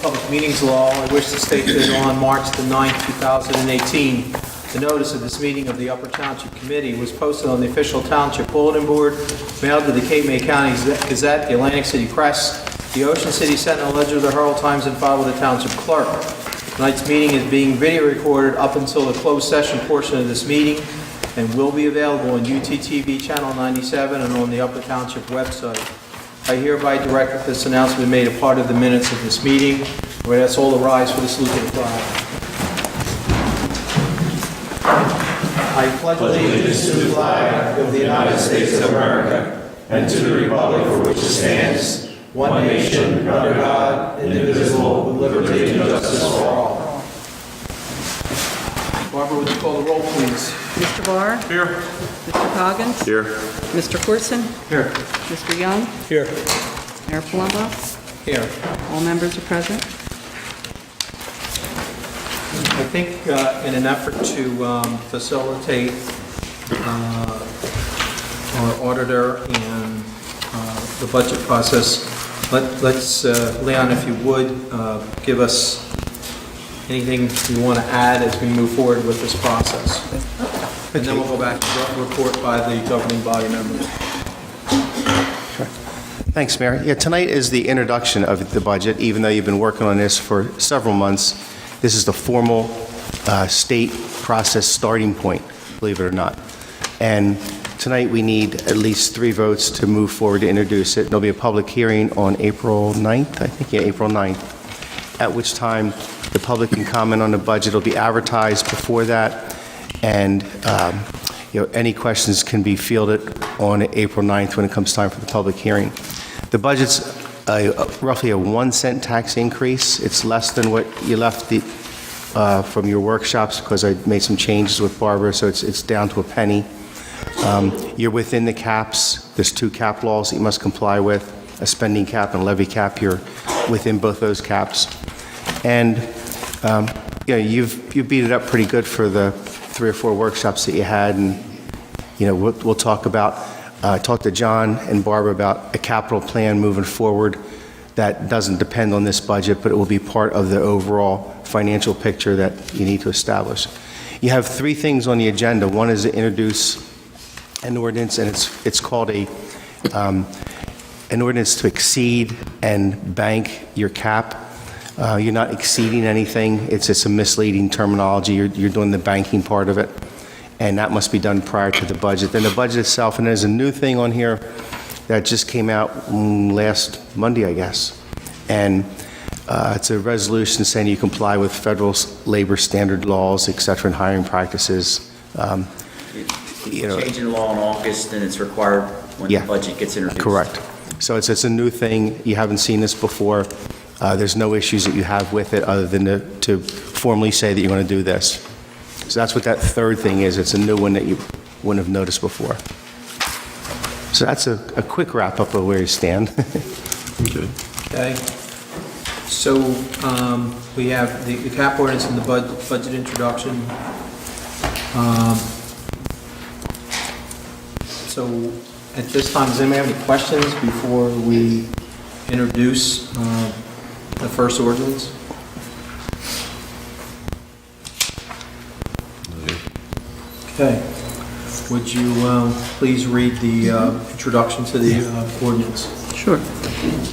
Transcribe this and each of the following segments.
Public Meetings Law, I wish to state that on March the 9th, 2018, the notice of this meeting of the Upper Township Committee was posted on the official Township Bulletin Board, mailed to the Cape May County Gazette, the Atlantic City Press, the Ocean City Sentinel, Ledger, the Herald Times, and filed with the Township Clerk. Tonight's meeting is being video recorded up until the closed session portion of this meeting and will be available on UTTV Channel 97 and on the Upper Township website. I hereby direct that this announcement be made a part of the minutes of this meeting. Let's all rise for the salute to the flag. I pledge allegiance to the flag of the United States of America and to the republic for which it stands, one nation, under God, indivisible, with liberty and justice for all. Barbara, would you call the roll, please? Mr. Barr? Here. Mr. Coggins? Here. Mr. Corson? Here. Mr. Young? Here. Mayor Palumbo? Here. All members are present. I think in an effort to facilitate our auditor and the budget process, let's, Leon, if you would, give us anything you want to add as we move forward with this process. And then we'll go back to the report by the governing body members. Thanks, Mayor. Yeah, tonight is the introduction of the budget. Even though you've been working on this for several months, this is the formal state process starting point, believe it or not. And tonight we need at least 3 votes to move forward to introduce it. There'll be a public hearing on April 9th, I think, yeah, April 9th, at which time the public can comment on the budget. It'll be advertised before that, and any questions can be fielded on April 9th when it comes time for the public hearing. The budget's roughly a 1-cent tax increase. It's less than what you left from your workshops because I made some changes with Barbara, so it's down to a penny. You're within the caps. There's 2 cap laws that you must comply with, a spending cap and a levy cap. You're within both those caps. And you've beat it up pretty good for the 3 or 4 workshops that you had, and we'll talk about. Talk to John and Barbara about a capital plan moving forward that doesn't depend on this budget, but it will be part of the overall financial picture that you need to establish. You have 3 things on the agenda. One is to introduce an ordinance, and it's called an ordinance to exceed and bank your cap. You're not exceeding anything. It's just a misleading terminology. You're doing the banking part of it, and that must be done prior to the budget. Then the budget itself, and there's a new thing on here that just came out last Monday, I guess, and it's a resolution saying you comply with federal labor standard laws, et cetera, and hiring practices. Change in law in August, and it's required when the budget gets introduced. Correct. So it's a new thing. You haven't seen this before. There's no issues that you have with it other than to formally say that you're going to do this. So that's what that 3rd thing is. It's a new one that you wouldn't have noticed before. So that's a quick wrap-up of where you stand. Okay. So we have the cap ordinance and the budget introduction. So at this time, does anybody have any questions before we introduce the first ordinance? Okay. Would you please read the introduction to the ordinance? Sure.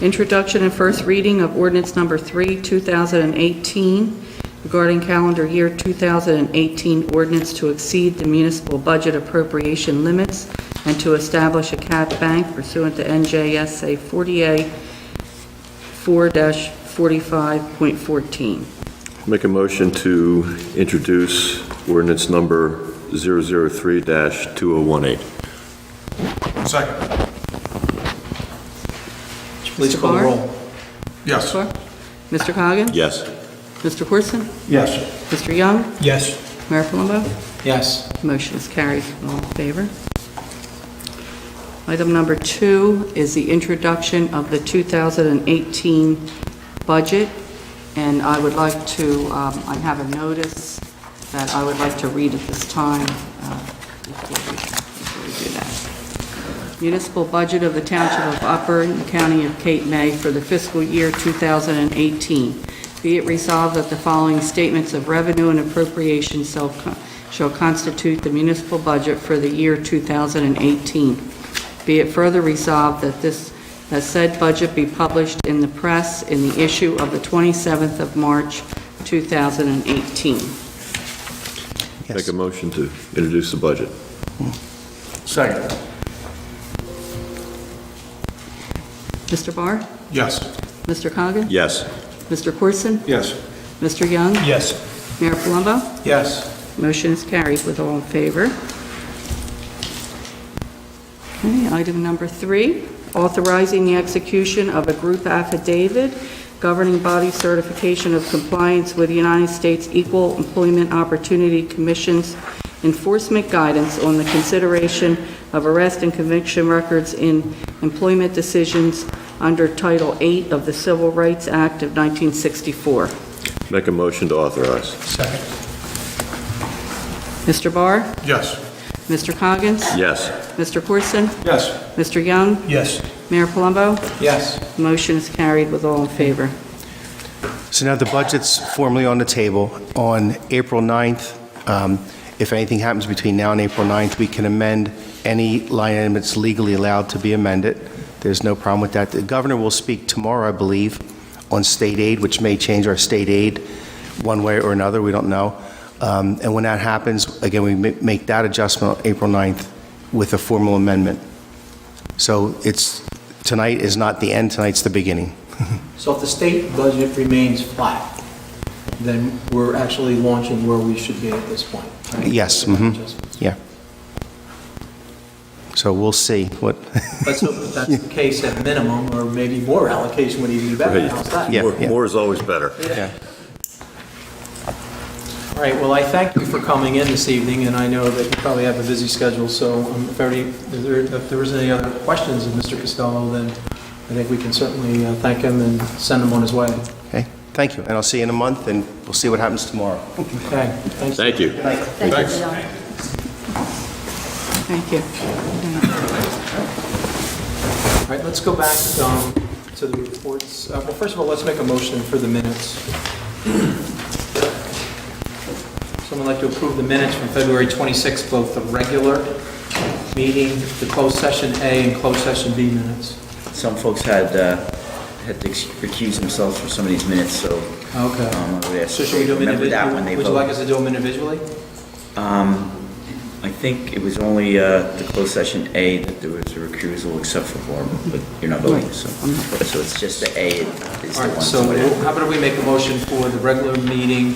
Introduction and first reading of ordinance number 3, 2018, regarding calendar year 2018 ordinance to exceed the municipal budget appropriation limits and to establish a cap bank pursuant to NJSA 4-45.14. Make a motion to introduce ordinance number 003-2018. Second. Please Mr. call the Barr? roll. Yes. Mr. Coggins? Yes. Mr. Corson? Yes. Mr. Young? Yes. Mayor Palumbo? Yes. Motion is carried. All in favor? Item number 2 is the introduction of the 2018 budget, and I would like to, I have a notice that I would like to read at this time before we do that. Municipal budget of the Township of Upper and the County of Cape May for the fiscal year 2018. Be it resolved that the following statements of revenue and appropriations shall constitute the municipal budget for the year 2018. Be it further resolved that said budget be published in the press in the issue of the 27th of March, 2018. Make a motion to introduce the budget. Second. Mr. Barr? Yes. Mr. Coggin? Yes. Mr. Corson? Yes. Mr. Young? Yes. Mayor Palumbo? Yes. Motion is carried with all in favor. Okay, item number 3, authorizing the execution of a group affidavit governing body certification of compliance with the United States Equal Employment Opportunity Commission's enforcement guidance on the consideration of arrest and conviction records in employment decisions under Title 8 of the Civil Rights Act of 1964. Make a motion to authorize. Second. Mr. Barr? Yes. Mr. Coggins? Yes. Mr. Corson? Yes. Mr. Young? Yes. Mayor Palumbo? Yes. Motion is carried with all in favor. So now the budget's formally on the table. On April 9th, if anything happens between now and April 9th, we can amend any line item that's legally allowed to be amended. There's no problem with that. The governor will speak tomorrow, I believe, on state aid, which may change our state aid one way or another. We don't know. And when that happens, again, we make that adjustment on April 9th with a formal amendment. So tonight is not the end, tonight's the beginning. So if the state budget remains flat, then we're actually launching where we should be at this point, right? Yes, yeah. So we'll see what, Let's hope that that's the case at minimum, or maybe more allocation would even be better. Right. How's that? Yeah. More is always better. yeah. All right, well, I thank you for coming in this evening, and I know that you probably have a busy schedule, so if there is any other questions of Mr. Costello, then I think we can certainly thank him and send him on his way. Okay, thank you. And I'll see you in a month, and we'll see what happens tomorrow. Okay, thanks. Thank you. Thanks. Thank you. All right, let's go back to the reports. Well, first of all, let's make a motion for the minutes. Someone like to approve the minutes from February 26th, both the regular meeting, the closed session A and closed session B minutes. Some folks had to recuse themselves for some of these minutes, so Okay. I would ask So should we do them remember that when individually? they Would you like vote. us to do them individually? I think it was only the closed session A that there was a recusal except for Barbara, but you're not voting, so it's just the A is the All one. right, so how about we make a motion for the regular meeting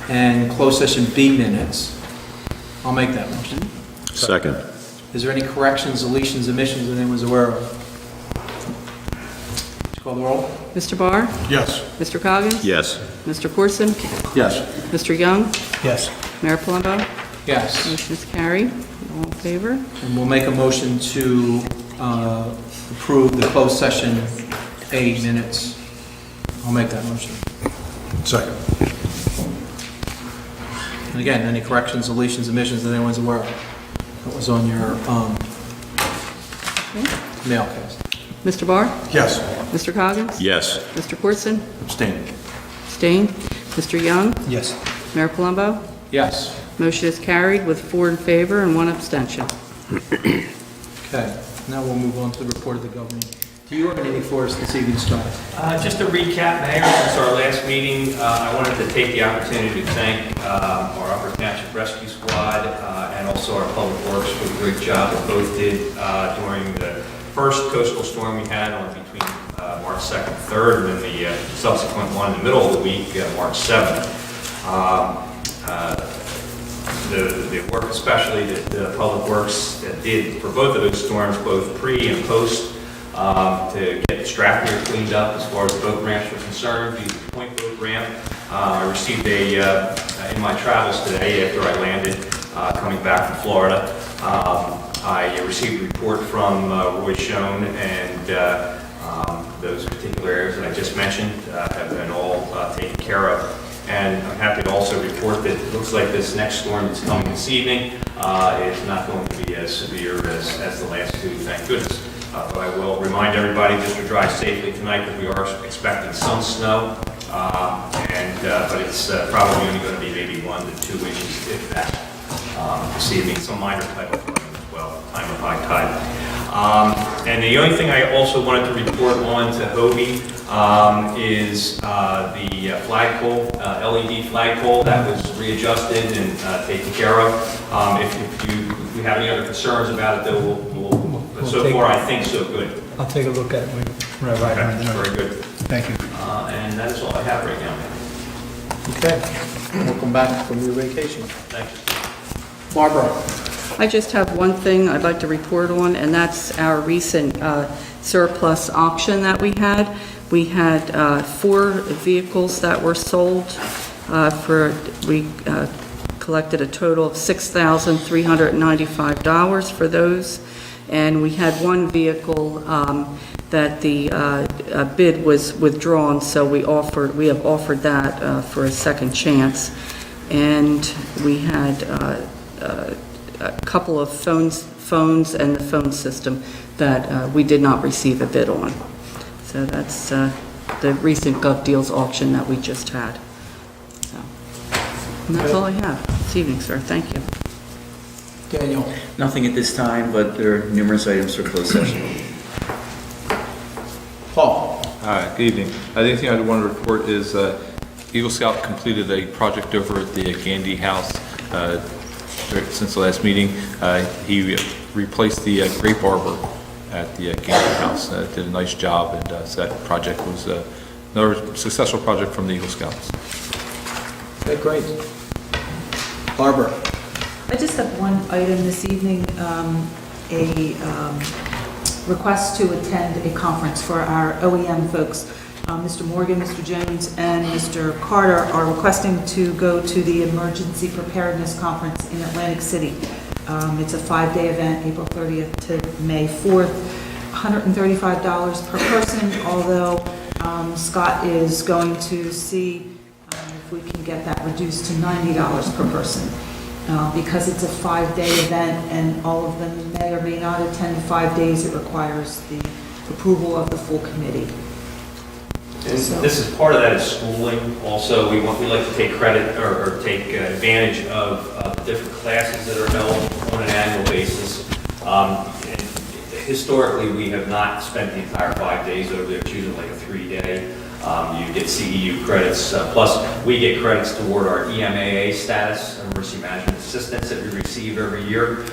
and closed session B minutes? I'll make that motion. Second. Is there any corrections, deletions, omissions that anyone's aware of? Would you call the roll? Mr. Barr? Yes. Mr. Coggins? Yes. Mr. Corson? Yes. Mr. Young? Yes. Mayor Palumbo? Yes. Motion is carried. All in favor? And we'll make a motion to approve the closed session A minutes. I'll make that motion. Second. And again, any corrections, deletions, omissions that anyone's aware of? That was on your mailcast. Mr. Barr? Yes. Mr. Coggins? Yes. Mr. Corson? Abstain. Abstained. Mr. Young? Yes. Mayor Palumbo? Yes. Motion is carried with 4 in favor and 1 abstention. Okay, now we'll move on to the report of the governor. Do you have anything for us this evening, Scott? Just to recap, Mayor, since our last meeting, I wanted to take the opportunity to thank our Upper Township Rescue Squad and also our Public Works for the great job that both did during the first coastal storm we had on between March 2nd and 3rd, and then the subsequent one in the middle of the week, March 7th. The work especially that the Public Works did for both of those storms, both pre and post, to get Stratford cleaned up as far as boat ramps were concerned, the Point Boat Ramp. I received in my travels today after I landed, coming back from Florida, I received a report from Roy Schoen, and those particular areas that I just mentioned have been all taken care of. And I'm happy to also report that it looks like this next storm that's coming this evening is not going to be as severe as the last two, thank goodness. But I will remind everybody just to drive safely tonight that we are expecting some snow and but it's probably only going to be maybe 1 to 2 inches, if that, this evening. Some minor tidal flooding as well, time of high tide. And the only thing I also wanted to report on to Hobie is the flagpole, LED flagpole that was readjusted and taken care of. If we have any other concerns about it, though, but so far, I think so good. I'll take a look at it when I ride around tonight. Very good. Thank you. And that is all I have right now. Okay. Welcome back from your vacation. Thank you. Barbara? I just have one thing I'd like to report on, and that's our recent surplus auction that we had. We had 4 vehicles that were sold we collected a total of $6,395 for those, and we had 1 vehicle that the bid was withdrawn, so we have offered that for a second chance. And we had a couple of phones and the phone system that we did not receive a bid on. So that's the recent Gov Deals auction that we just had. So, and that's all I have this evening, sir. Thank you. Daniel? Nothing at this time, but there are numerous items for closed session. Paul? Hi, good evening. The only thing I want to report is Eagle Scout completed a project over at the Gandy House since the last meeting. He replaced the grape arbor at the Gandy House. Did a nice job, and so that project was another successful project from the Eagle Scouts. Okay, great. Barbara? I just have one item this evening, a request to attend a conference for our OEM folks. Mr. Morgan, Mr. Jones, and Mr. Carter are requesting to go to the Emergency Preparedness Conference in Atlantic City. It's a 5-day event, April 30th to May 4th, $135 per person, although Scott is going to see if we can get that reduced to $90 per person. Because it's a 5-day event and all of them may or may not attend 5 days, it requires the approval of the full committee. And this is part of that is schooling. Also, we like to take credit or take advantage of the different classes that are held on an annual basis. And historically, we have not spent the entire 5 days over there. It's usually like a 3-day. You get CEU credits, plus we get credits toward our EMAA status, Emergency Management Assistance, that we receive every year,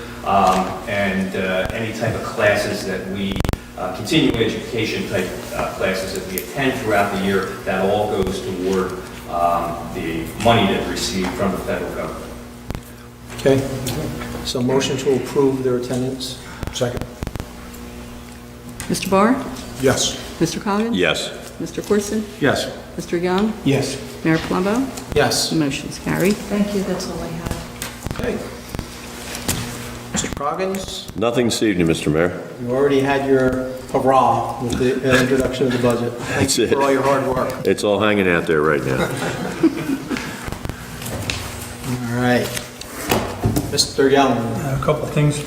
and any type of classes that we, continuing education type classes that we attend throughout the year, that all goes toward the money that we receive from the federal government. Okay. So motion to approve their attendance? Second. Mr. Barr? Yes. Mr. Coggins? Yes. Mr. Corson? Yes. Mr. Young? Yes. Mayor Plumbo? Yes. The motion's carried. Thank you, that's all I have. Okay. Mr. Coggins, Nothing this evening, Mr. Mayor. you already had your hurrah with the introduction of the budget. Thank That's you it. for all your hard work. It's all hanging out there right now. All right. Mr. Young? A couple of things.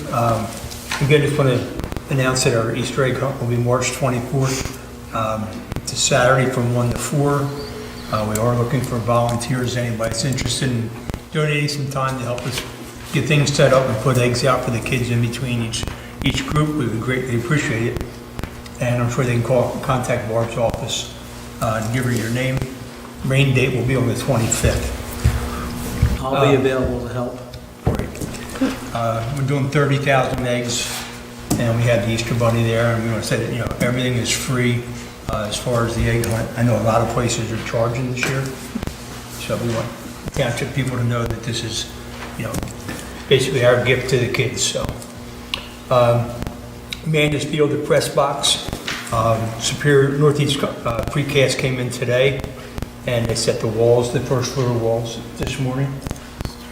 Again, just want to announce that our Easter egg hunt will be March 24th. It's a Saturday from 1 to 4. We are looking for volunteers, anybody that's interested in donating some time to help us get things set up and put eggs out for the kids in between each group. We would greatly appreciate it. And I'm sure they can contact Barb's office and give her your name. Rain date will be on the 25th. I'll be available to help. Great. We're doing 30,000 eggs, and we have the Easter Bunny there, and we want to say that, everything is free as far as the egg hunt. I know a lot of places are charging this year, so we want Township people to know that this is, basically our gift to the kids, so. Amanda's Field, the press box, Superior Northeast Precast came in today, and they set the walls, the first floor walls this morning,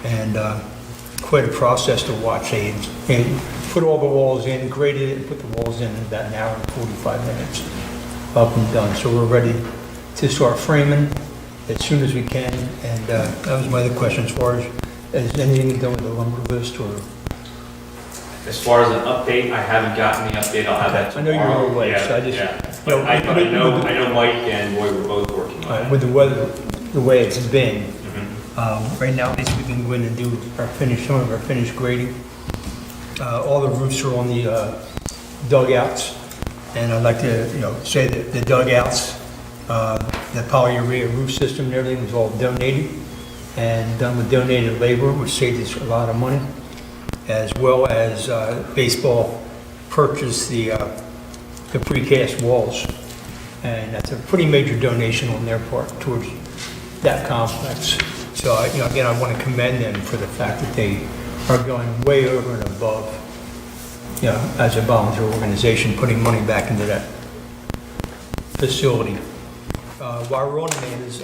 and quite a process to watch. They put all the walls in, graded it, and put the walls in about an hour and 45 minutes, up and done. So we're ready to start framing as soon as we can, and that was my other question as far as, has anything done with the lumber list, or? As far as an update, I haven't gotten the update. I'll have that I know tomorrow. you're away, Yeah, so I just, yeah. But I know Mike and Roy were both working on it. With the weather, the way it's been. Right now, at least we can go in and do some of our finished grading. All the roofs are on the dugouts, and I'd like to, say that the dugouts, the polyurea roof system and everything was all donated and done with donated labor, which saved us a lot of money, as well as baseball purchased the precast walls, and that's a pretty major donation on their part towards that complex. So, again, I want to commend them for the fact that they are going way over and above, as a volunteer organization, putting money back into that facility. While we're on the matters,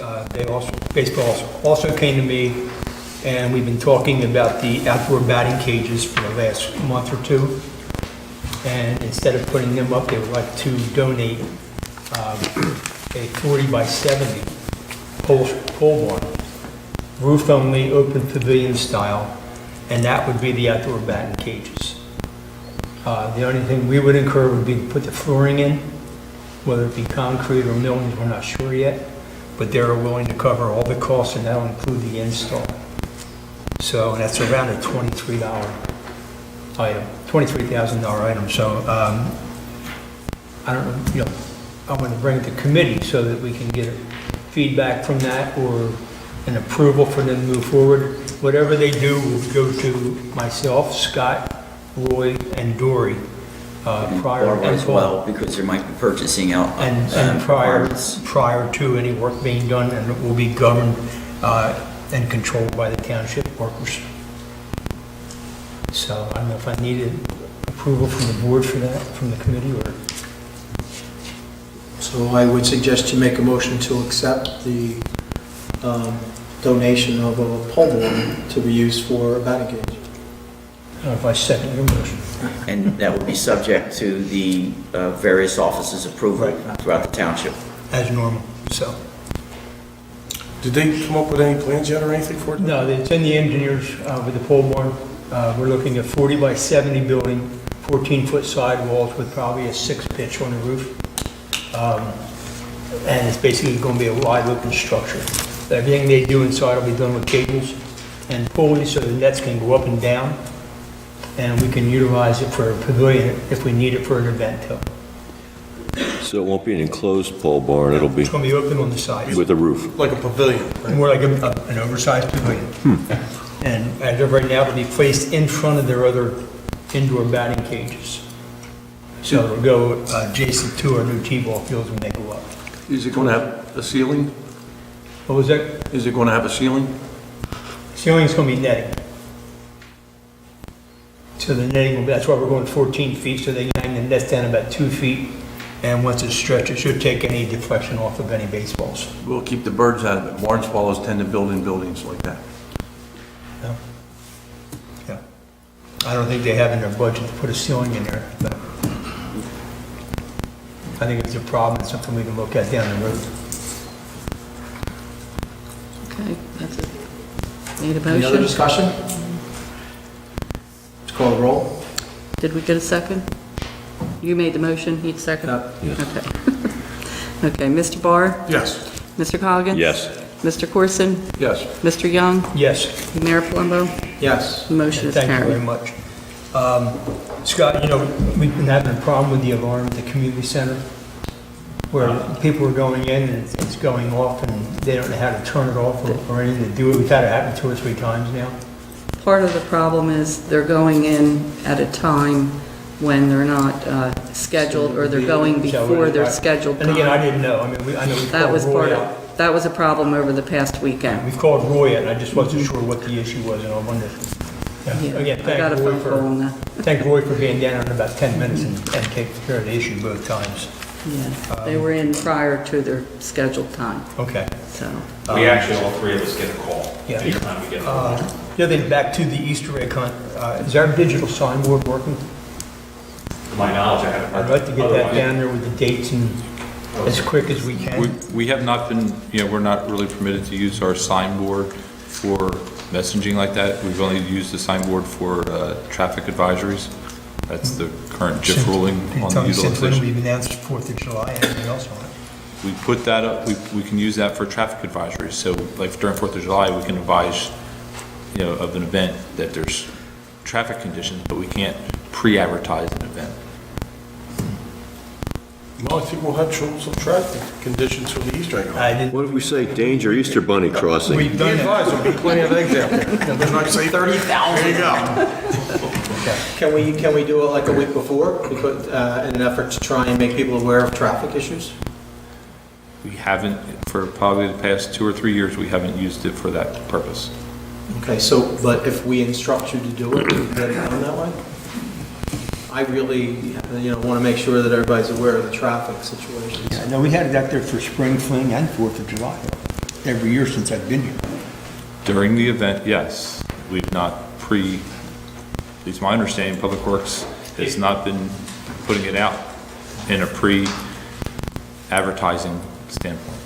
baseball also came to me, and we've been talking about the outdoor batting cages for the last month or two. And instead of putting them up, they would like to donate a 40 by 70 pole barn, roof only, open pavilion style, and that would be the outdoor batting cages. The only thing we would incur would be to put the flooring in, whether it be concrete or millings, we're not sure yet, but they're willing to cover all the costs, and that'll include the install. So that's around a $23 item, $23,000 item. So I don't know, I want to bring it to committee so that we can get feedback from that or an approval for them to move forward. Whatever they do will go to myself, Scott, Roy, and Dory prior Barbara as well, because there might be purchasing out. and prior to any work being done, and it will be governed and controlled by the township workers. So I don't know if I needed approval from the board for that, from the committee, or... So I would suggest you make a motion to accept the donation of a pole barn to be used for a batting cage. I don't know if I second your motion. And that would be subject to the various offices' approval Right. throughout the township. As normal, so. Did they come up with any plans yet or anything for it? No, it's in the engineers with the pole barn. We're looking at 40 by 70 building, 14-foot sidewalls with probably a 6 pitch on the roof. And it's basically going to be a wide open structure. Everything they do inside will be done with cables and pulleys so the nets can go up and down. And we can utilize it for a pavilion if we need it for an event too. So it won't be an enclosed pole barn, it'll be It's going to be open on the sides. with a roof. Like a pavilion, right? More like an oversized pavilion. And as of right now, it'll be placed in front of their other indoor batting cages. So it'll go adjacent to our new T-ball fields when they go up. Is it going to have a ceiling? What was that? Is it going to have a ceiling? Ceiling's going to be netting. So the netting, that's why we're going 14 feet, so they can hang the nets down about 2 feet. And once it's stretched, it should take any deflection off of any baseballs. We'll keep the birds out of it. Barn swallows tend to build in buildings like that. Yeah. I don't think they have in their budget to put a ceiling in there, but I think it's a problem, it's something we can look at down the road. Okay, that's it. Need a Any other motion? discussion? Let's call the roll. Did we get a second? You made the motion, he second? Yes. Okay. Okay, Mr. Barr? Yes. Mr. Coggins? Yes. Mr. Corson? Yes. Mr. Young? Yes. Mayor Palumbo? Yes. The motion is Thank you very carried. much. Scott, we've been having a problem with the alarm at the community center, where people are going in and it's going off and they don't know how to turn it off or anything to do it. We've had it happen 2 or 3 times now. Part of the problem is they're going in at a time when they're not scheduled, or they're going before they're scheduled And again, I time. didn't know. I mean, I know we've That was called part Roy out. of, that was a problem over the past weekend. We've called Roy out, and I just wasn't sure what the issue was, and I wondered. Yeah, Again, I got a phone call on that. thank Roy for being down in about 10 minutes and taking care of the issue both times. Yeah, they were in prior to their scheduled time, Okay. so. We actually, all three of us get a call. Yeah. Each time we get a call. The other thing, back to the Easter egg hunt, is our digital signboard working? To my knowledge, I haven't heard. I'd like to get that otherwise. down there with the dates and as quick as we can. We have not been, we're not really permitted to use our signboard for messaging like that. We've only used the signboard for traffic advisories. That's the current JIF ruling on the Since when utilization. we've announced 4th of July, anything else on it? we put that up, we can use that for traffic advisories. So like during 4th of July, we can advise, of an event that there's traffic conditions, but we can't pre-advertise an event. Well, I think we'll have some traffic conditions for the Easter egg. I didn't, What if we say danger Easter Bunny crossing? we've Be done that. advised, there'll be plenty of eggs out there. Then I say 30,000. There you go. Can we do it like a week before, because, in an effort to try and make people aware of traffic issues? We haven't, for probably the past 2 or 3 years, we haven't used it for that purpose. Okay, so, but if we instruct you to do it, get it done that way? I really, want to make sure that everybody's aware of the traffic situations. Yeah, no, we had it out there for Spring Fling and 4th of July, every year since I've been here. During the event, yes. We've not at least my understanding, Public Works has not been putting it out in a pre-advertising standpoint.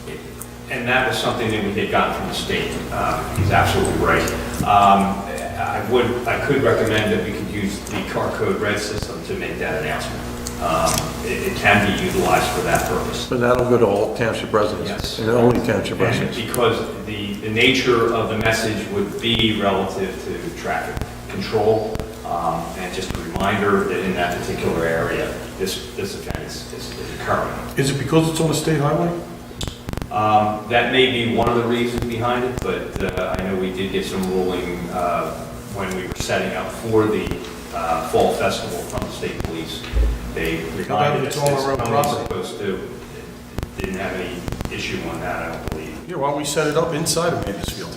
And that was something that we had gotten from the state. He's absolutely right. I could recommend that we could use the car code red system to make that announcement. It can be utilized for that purpose. But that'll go to all township residents. Yes. And only township And residents. because the nature of the message would be relative to traffic control, and just a reminder that in that particular area, this event is occurring. Is it because it's on a state highway? That may be one of the reasons behind it, but I know we did get some ruling when we were setting up for the Fall Festival from the state police. They reminded us it's on that our own somebody's property. supposed to, didn't have any issue on that, I don't believe. Yeah, why don't we set it up inside of Mansfield?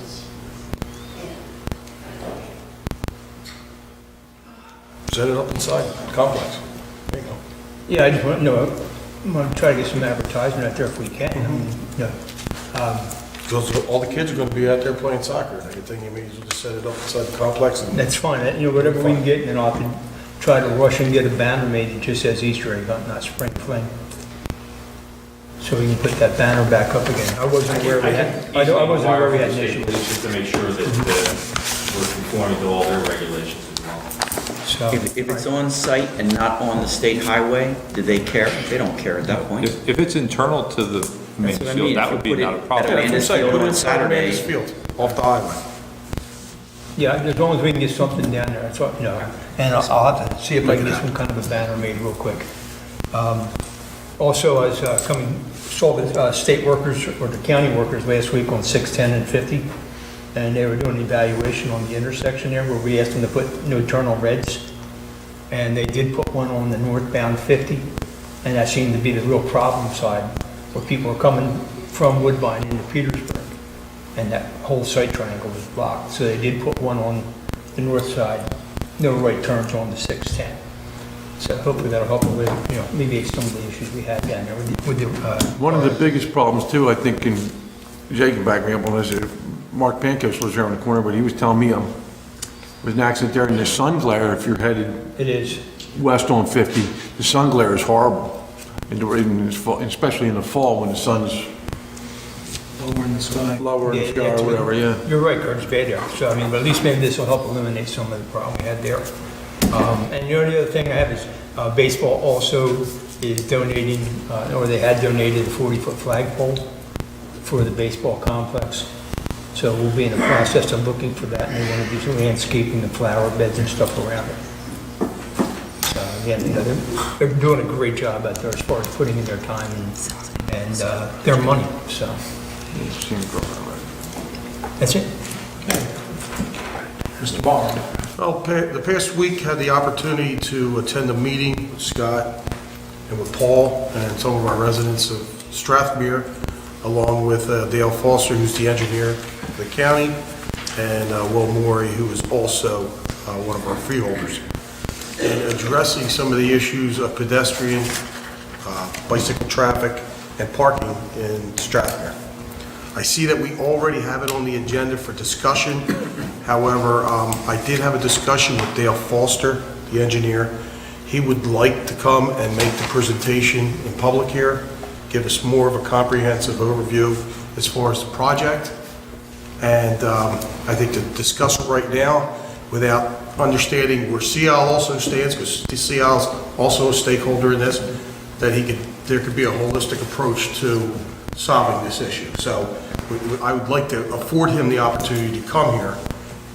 Set it up inside the complex. There you go. Yeah, I just want to try to get some advertisement out there if we can. I mean, Because all the kids are going to be out there playing soccer. I think you may as well just set it up inside the complex. And That's fine, whatever we can get, and then I'll have to try to rush and get a banner made that just says Easter egg hunt, not Spring Fling. So we can put that banner back up again. I wasn't aware we had, I wasn't aware we had an issue. Just to make sure that we're conforming to all their regulations as well. So, If it's on site and not on the state highway, do they care? They don't care at that point. If it's internal to the main what I field, mean. that If would you be put not a it at problem. a Mansfield put it on inside of Saturday. Mansfield, off the highway. yeah, as long as we can get something down there, that's all, and I'll have to see if I can get some kind of a banner made real quick. Also, I was saw the state workers or the county workers last week on 610 and 50, and they were doing an evaluation on the intersection there where we asked them to put no turn on reds, and they did put one on the northbound 50, and that seemed to be the real problem side, where people are coming from Woodbine into Petersburg, and that whole site triangle was blocked. So they did put one on the north side, no right turns on the 610. So hopefully that'll help with, alleviate some of the issues we had down there with the One of the biggest problems too, I think, and Jay can back me up on this, Mark Pankos lives here on the corner, but he was telling me was an accident there in the sun glare if you're headed It is. west on 50. The sun glare is horrible, especially in the fall when the sun's Lower in the sky. lower in the sky it's- or whatever, yeah. You're right, Kurt, it's bad there. So, but at least maybe this will help eliminate some of the problem we had there. And the only other thing I have is baseball also is donating, or they had donated a 40-foot flagpole for the baseball complex. So we'll be in the process of looking for that, and they want to do some landscaping, the flower beds and stuff around it. So, again, they're doing a great job out there as far as putting in their time and their money, so that's it. Mr. Barr? Well, the past week had the opportunity to attend a meeting with Scott and with Paul and some of our residents of Strathmere, along with Dale Foster, who's the engineer of the county, and Will Morey, who is also one of our freeholders, and addressing some of the issues of pedestrian, bicycle traffic, and parking in Strathmere. I see that we already have it on the agenda for discussion. However, I did have a discussion with Dale Foster, the engineer. He would like to come and make the presentation in public here, give us more of a comprehensive overview as far as the project. And I think to discuss it right now without understanding where CL also stands, because CL is also a stakeholder in this, that he could there could be a holistic approach to solving this issue. So I would like to afford him the opportunity to come here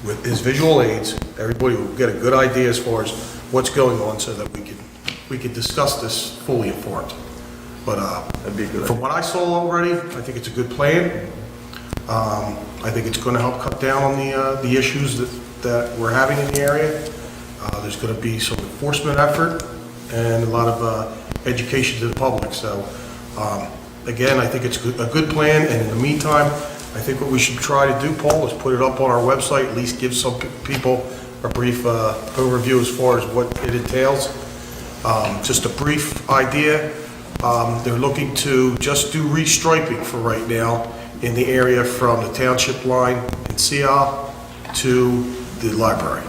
with his visual aids. Everybody will get a good idea as far as what's going on so that we could discuss this fully informed. But from what I saw already, I think it's a good plan. I think it's going to help cut down on the issues that we're having in the area. There's going to be some enforcement effort and a lot of education to the public. So again, I think it's a good plan, and in the meantime, I think what we should try to do, Paul, is put it up on our website, at least give some people a brief overview as far as what it entails. Just a brief idea. They're looking to just do restriping for right now in the area from the Township line in Seattle to the library.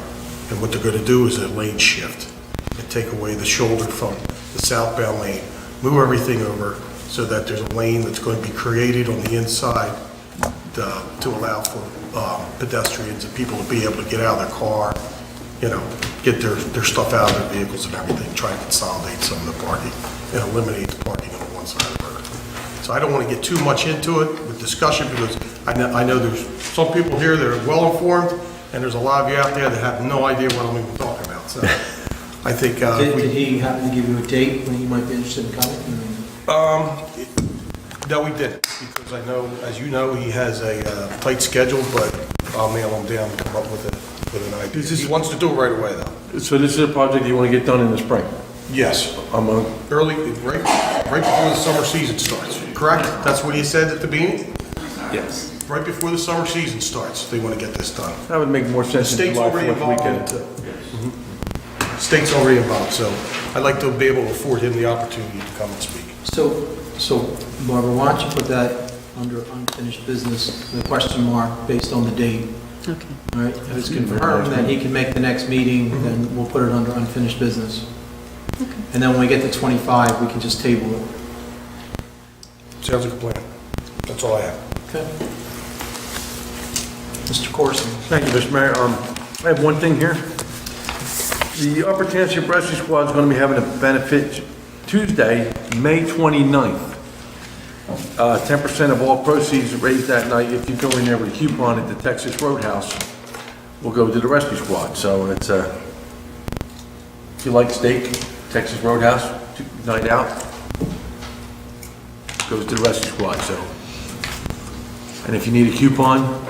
And what they're going to do is a lane shift and take away the shoulder from the southbound lane, move everything over so that there's a lane that's going to be created on the inside to allow for pedestrians and people to be able to get out of their car, get their stuff out of their vehicles and everything, try and consolidate some of the parking and eliminate the parking on one side of the road. So I don't want to get too much into it with discussion because I know there's some people here that are well informed and there's a lot of you out there that have no idea what I'm even talking about. So I think... Did he happen to give you a date when you might be interested in coming? No, we didn't, because I know, as you know, he has a tight schedule, but I'll nail him down and come up with an idea. He wants to do it right away, though. So this is a project you want to get done in the spring? Yes, early, right before the summer season starts, correct? That's what he said at the beginning? Yes. Right before the summer season starts, they want to get this done. That would make more The sense in state's July already 4th involved. weekend. Mhm. State's already involved, so I'd like to be able to afford him the opportunity to come and speak. So Barbara, why don't you put that under unfinished business, the question mark, based on the date? Okay. All right, if it's confirmed that he can make the next meeting, then we'll put it under unfinished business. Okay. And then when we get to 25, we can just table it. Sounds like a plan. That's all I have. Okay. Mr. Corson. Thank you, Mr. Mayor. I have one thing here. The Upper Township Rescue Squad is going to be having a benefit Tuesday, May 29th. 10% of all proceeds raised that night, if you go in there with a coupon at the Texas Roadhouse, will go to the rescue squad. So it's if you like steak, Texas Roadhouse, night out, goes to the rescue squad. So, and if you need a coupon,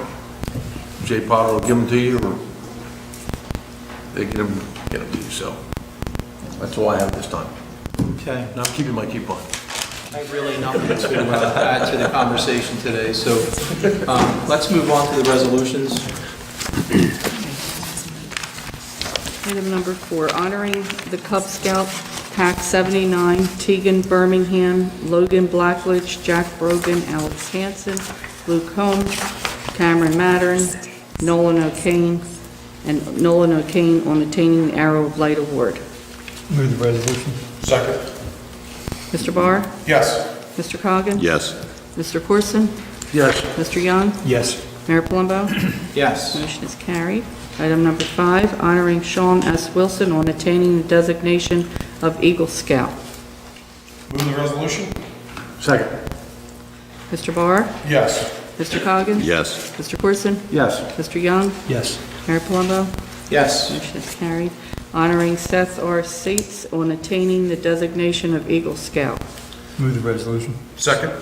Jay Potter will give them to you, or they get them to you. So that's all I have this time. Okay. And I'm keeping my coupon. I have really nothing to add to the conversation today, so let's move on to the resolutions. Item number 4, honoring the Cub Scout Pack 79, Tegan Birmingham, Logan Blackledge, Jack Brogan, Alex Hansen, Luke Holmes, Cameron Mattern, Nolan O'Kane on attaining the Arrow of Light Award. Move the resolution. Second. Mr. Barr? Yes. Mr. Coggins? Yes. Mr. Corson? Yes. Mr. Young? Yes. Mayor Palumbo? Yes. Motion is carried. Item number 5, honoring Sean S. Wilson on attaining the designation of Eagle Scout. Move the resolution? Second. Mr. Barr? Yes. Mr. Coggins? Yes. Mr. Corson? Yes. Mr. Young? Yes. Mayor Palumbo? Yes. Motion is carried. Honoring Seth R. Seitz on attaining the designation of Eagle Scout. Move the resolution. Second?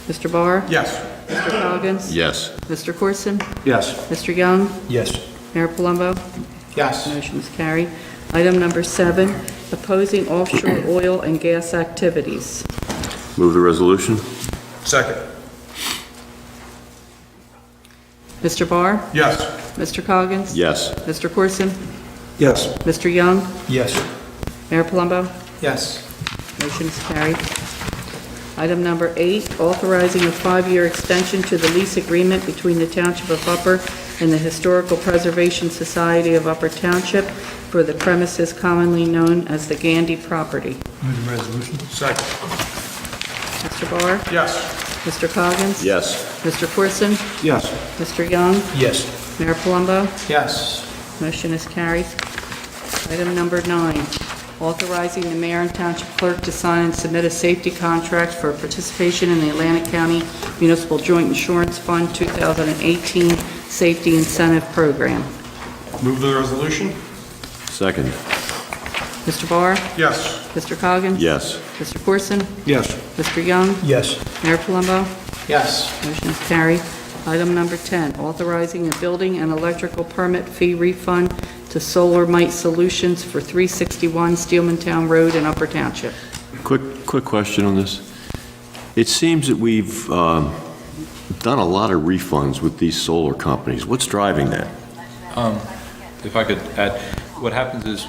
Mr. Barr? Yes. Mr. Coggins? Yes. Mr. Corson? Yes. Mr. Young? Yes. Mayor Palumbo? Yes. Motion is carried. Item number 7, opposing offshore oil and gas activities. Move the resolution? Second? Mr. Barr? Yes. Mr. Coggins? Yes. Mr. Corson? Yes. Mr. Young? Yes. Mayor Palumbo? Yes. Motion is carried. Item number 8, authorizing a 5-year extension to the lease agreement between the Township of Upper and the Historical Preservation Society of Upper Township for the premises commonly known as the Gandy property. Move the resolution. Second? Mr. Barr? Yes. Mr. Coggins? Yes. Mr. Corson? Yes. Mr. Young? Yes. Mayor Palumbo? Yes. Motion is carried. Item number 9, authorizing the mayor and township clerk to sign and submit a safety contract for participation in the Atlantic County Municipal Joint Insurance Fund 2018 Safety Incentive Program. Move the resolution? Second. Mr. Barr? Yes. Mr. Coggins? Yes. Mr. Corson? Yes. Mr. Young? Yes. Mayor Palumbo? Yes. Motion is carried. Item number 10, authorizing a building and electrical permit fee refund to Solar Mite Solutions for 361 Steelmantown Road in Upper Township. Quick question on this. It seems that we've done a lot of refunds with these solar companies. What's driving that? If I could add, what happens is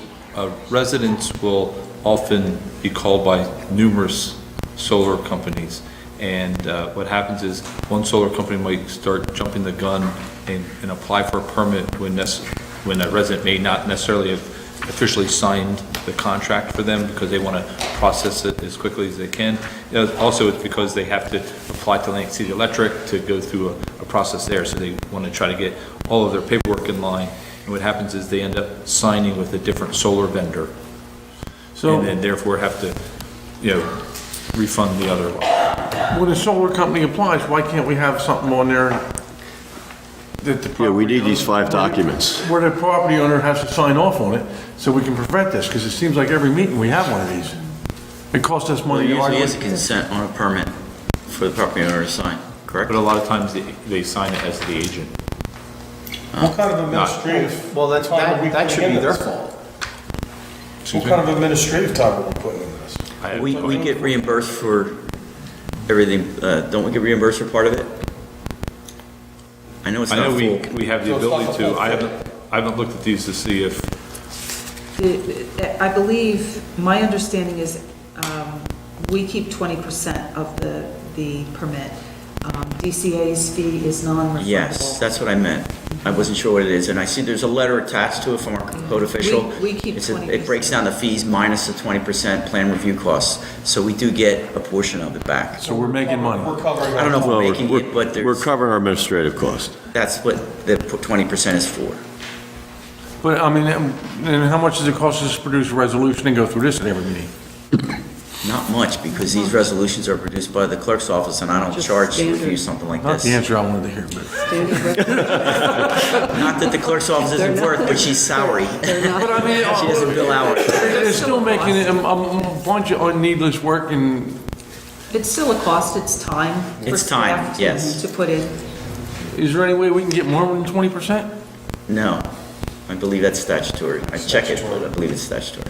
residents will often be called by numerous solar companies. And what happens is one solar company might start jumping the gun and apply for a permit when a resident may not necessarily have officially signed the contract for them because they want to process it as quickly as they can. Also, it's because they have to apply to Atlantic City Electric to go through a process there. So they want to try to get all of their paperwork in line. And what happens is they end up signing with a different solar vendor. So And then therefore have to, refund the other one. when a solar company applies, why can't we have something on there that the Yeah, we need property these 5 owner- documents. Where the property owner has to sign off on it, so we can prevent this, because it seems like every meeting we have one of these. It costs us Well, money. there to usually argue. is a consent on a permit for the property owner to sign, correct? But a lot of times they sign it as the agent. What kind of administrative? Well, time are we that should putting be into their this? fault. What kind of administrative time are we putting into this? We get reimbursed for everything, don't we get reimbursed for part of it? I know it's I not know full. we have the So it's not ability the to, full I haven't looked at these to see if, I believe, my understanding is, we keep 20% of the permit. DCA's fee is non-refundable. Yes, that's what I meant. I wasn't sure what it is, and I see there's a letter attached to it from our code official. We keep It's a- 20%. It breaks down the fees minus the 20% plan review costs, so we do get a portion of it back. So we're making money. We're covering. I don't know if Well, we're making it, but we're there's, covering our administrative cost. that's what the 20% is for. But, I mean, and how much does it cost us to produce a resolution and go through this at every meeting? Not much, because these resolutions are produced by the clerk's office, and I don't Just charge to standard. review something like Not this. the answer I wanted to hear, but. Standard resolution. Not that the clerk's office isn't worth, but she's salary. But I mean, She doesn't bill hours. they're still making a bunch of needless work, and It's still a cost, it's time. for It's time, staff yes. To put in. is there any way we can get more than 20%? No, I believe that's statutory. I check it, but I believe it's statutory.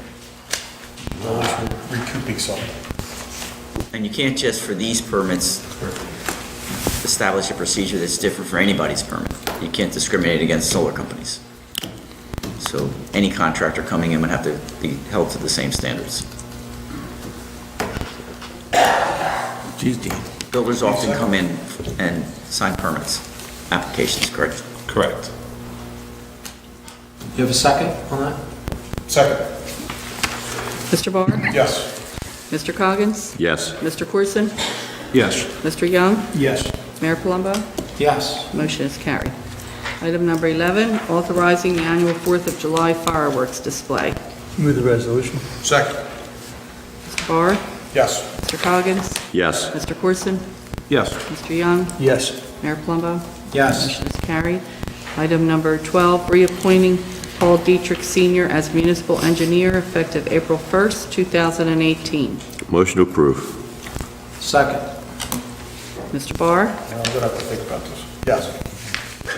Always recouping something. And you can't just, for these permits, establish a procedure that's different for anybody's permit. You can't discriminate against solar companies. So any contractor coming in would have to be held to the same standards. Geez, Dean. Builders often come in and sign permits, applications, correct? correct. You have a second on that? Second. Mr. Barr? Yes. Mr. Coggins? Yes. Mr. Corson? Yes. Mr. Young? Yes. Mayor Palumbo? Yes. Motion is carried. Item number 11, authorizing the annual 4th of July fireworks display. Move the resolution. Second. Mr. Barr? Yes. Mr. Coggins? Yes. Mr. Corson? Yes. Mr. Young? Yes. Mayor Palumbo? Yes. Motion is carried. Item number 12, reappointing Paul Dietrich Sr. as municipal engineer effective April 1st, 2018. Motion to approve. Second. Mr. Barr? I'm gonna have to think about this. Yes.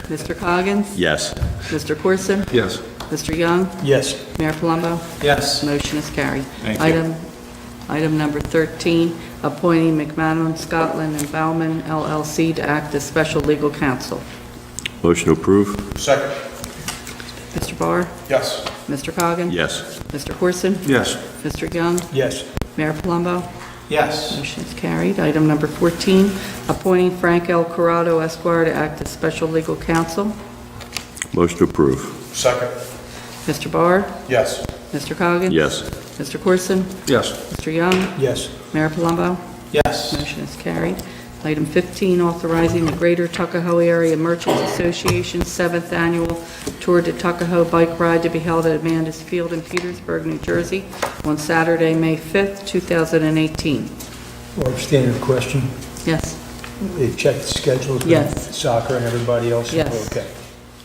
Mr. Coggins? Yes. Mr. Corson? Yes. Mr. Young? Yes. Mayor Palumbo? Yes. Motion is carried. Thank you. Item number 13, appointing McManaman, Scotland and Bauman LLC to act as special legal counsel. Motion to approve. Second. Mr. Barr? Yes. Mr. Coggins? Yes. Mr. Corson? Yes. Mr. Young? Yes. Mayor Palumbo? Yes. Motion is carried. Item number 14, appointing Frank L. Corrado Esquire to act as special legal counsel. Motion to approve. Second. Mr. Barr? Yes. Mr. Coggins? Yes. Mr. Corson? Yes. Mr. Young? Yes. Mayor Palumbo? Yes. Motion is carried. Item 15, authorizing the Greater Tuckahoe Area Merchants Association 7th Annual Tour de Tuckahoe Bike Ride to be held at Amanda's Field in Petersburg, New Jersey on Saturday, May 5th, 2018. Or standard question, Yes, they've checked the schedules with Yes. soccer and everybody else? Yes. Okay.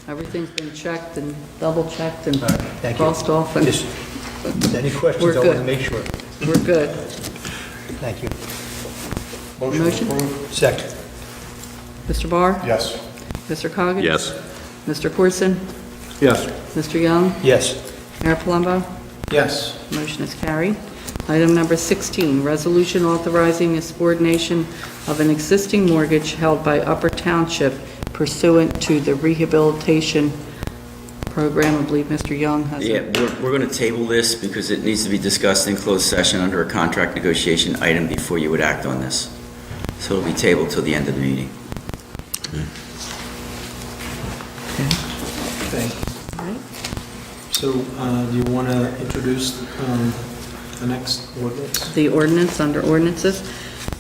everything's been checked and double-checked and All right, thank you. crossed off, and Just, any questions, We're I want to good. make sure. we're good. Thank you. Motion? approved? Second. Mr. Barr? Yes. Mr. Coggins? Yes. Mr. Corson? Yes. Mr. Young? Yes. Mayor Palumbo? Yes. Motion is carried. Item number 16, resolution authorizing the subordination of an existing mortgage held by Upper Township pursuant to the rehabilitation program. I believe Mr. Young has Yeah, it. we're going to table this because it needs to be discussed in closed session under a contract negotiation item before you would act on this. So it'll be tabled till the end of the meeting. Okay. All right. So, do you want to introduce the next ordinance? The ordinance under ordinances.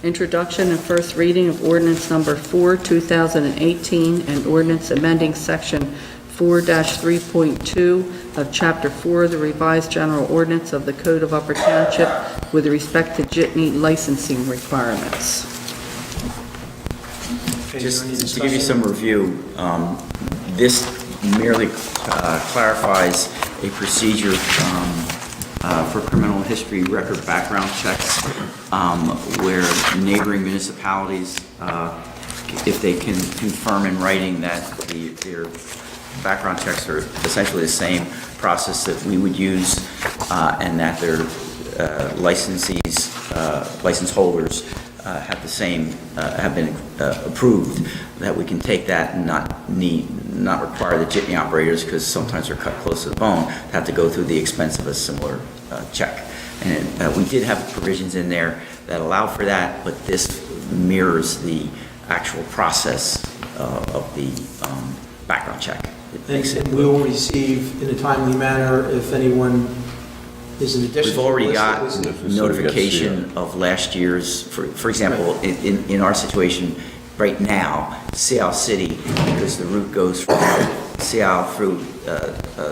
Introduction and first reading of ordinance number 4, 2018, and ordinance amending section 4-3.2 of Chapter 4 of the revised general ordinance of the Code of Upper Township with respect to jitney licensing requirements. Okay, Just any to give you discussion? some review, this merely clarifies a procedure for criminal history record background checks, where neighboring municipalities, if they can confirm in writing that their background checks are essentially the same process that we would use, and that their licensees, license holders have the same, have been approved, that we can take that and not require the jitney operators, because sometimes they're cut close to the bone, to have to go through the expense of a similar check. And we did have provisions in there that allow for that, but this mirrors the actual process of the background check. It makes it. And we will receive in a timely manner if anyone is in addition. We've already to the got list that was- notification of last year's, for example, in our situation, right now, Seattle City, because the route goes from Seattle through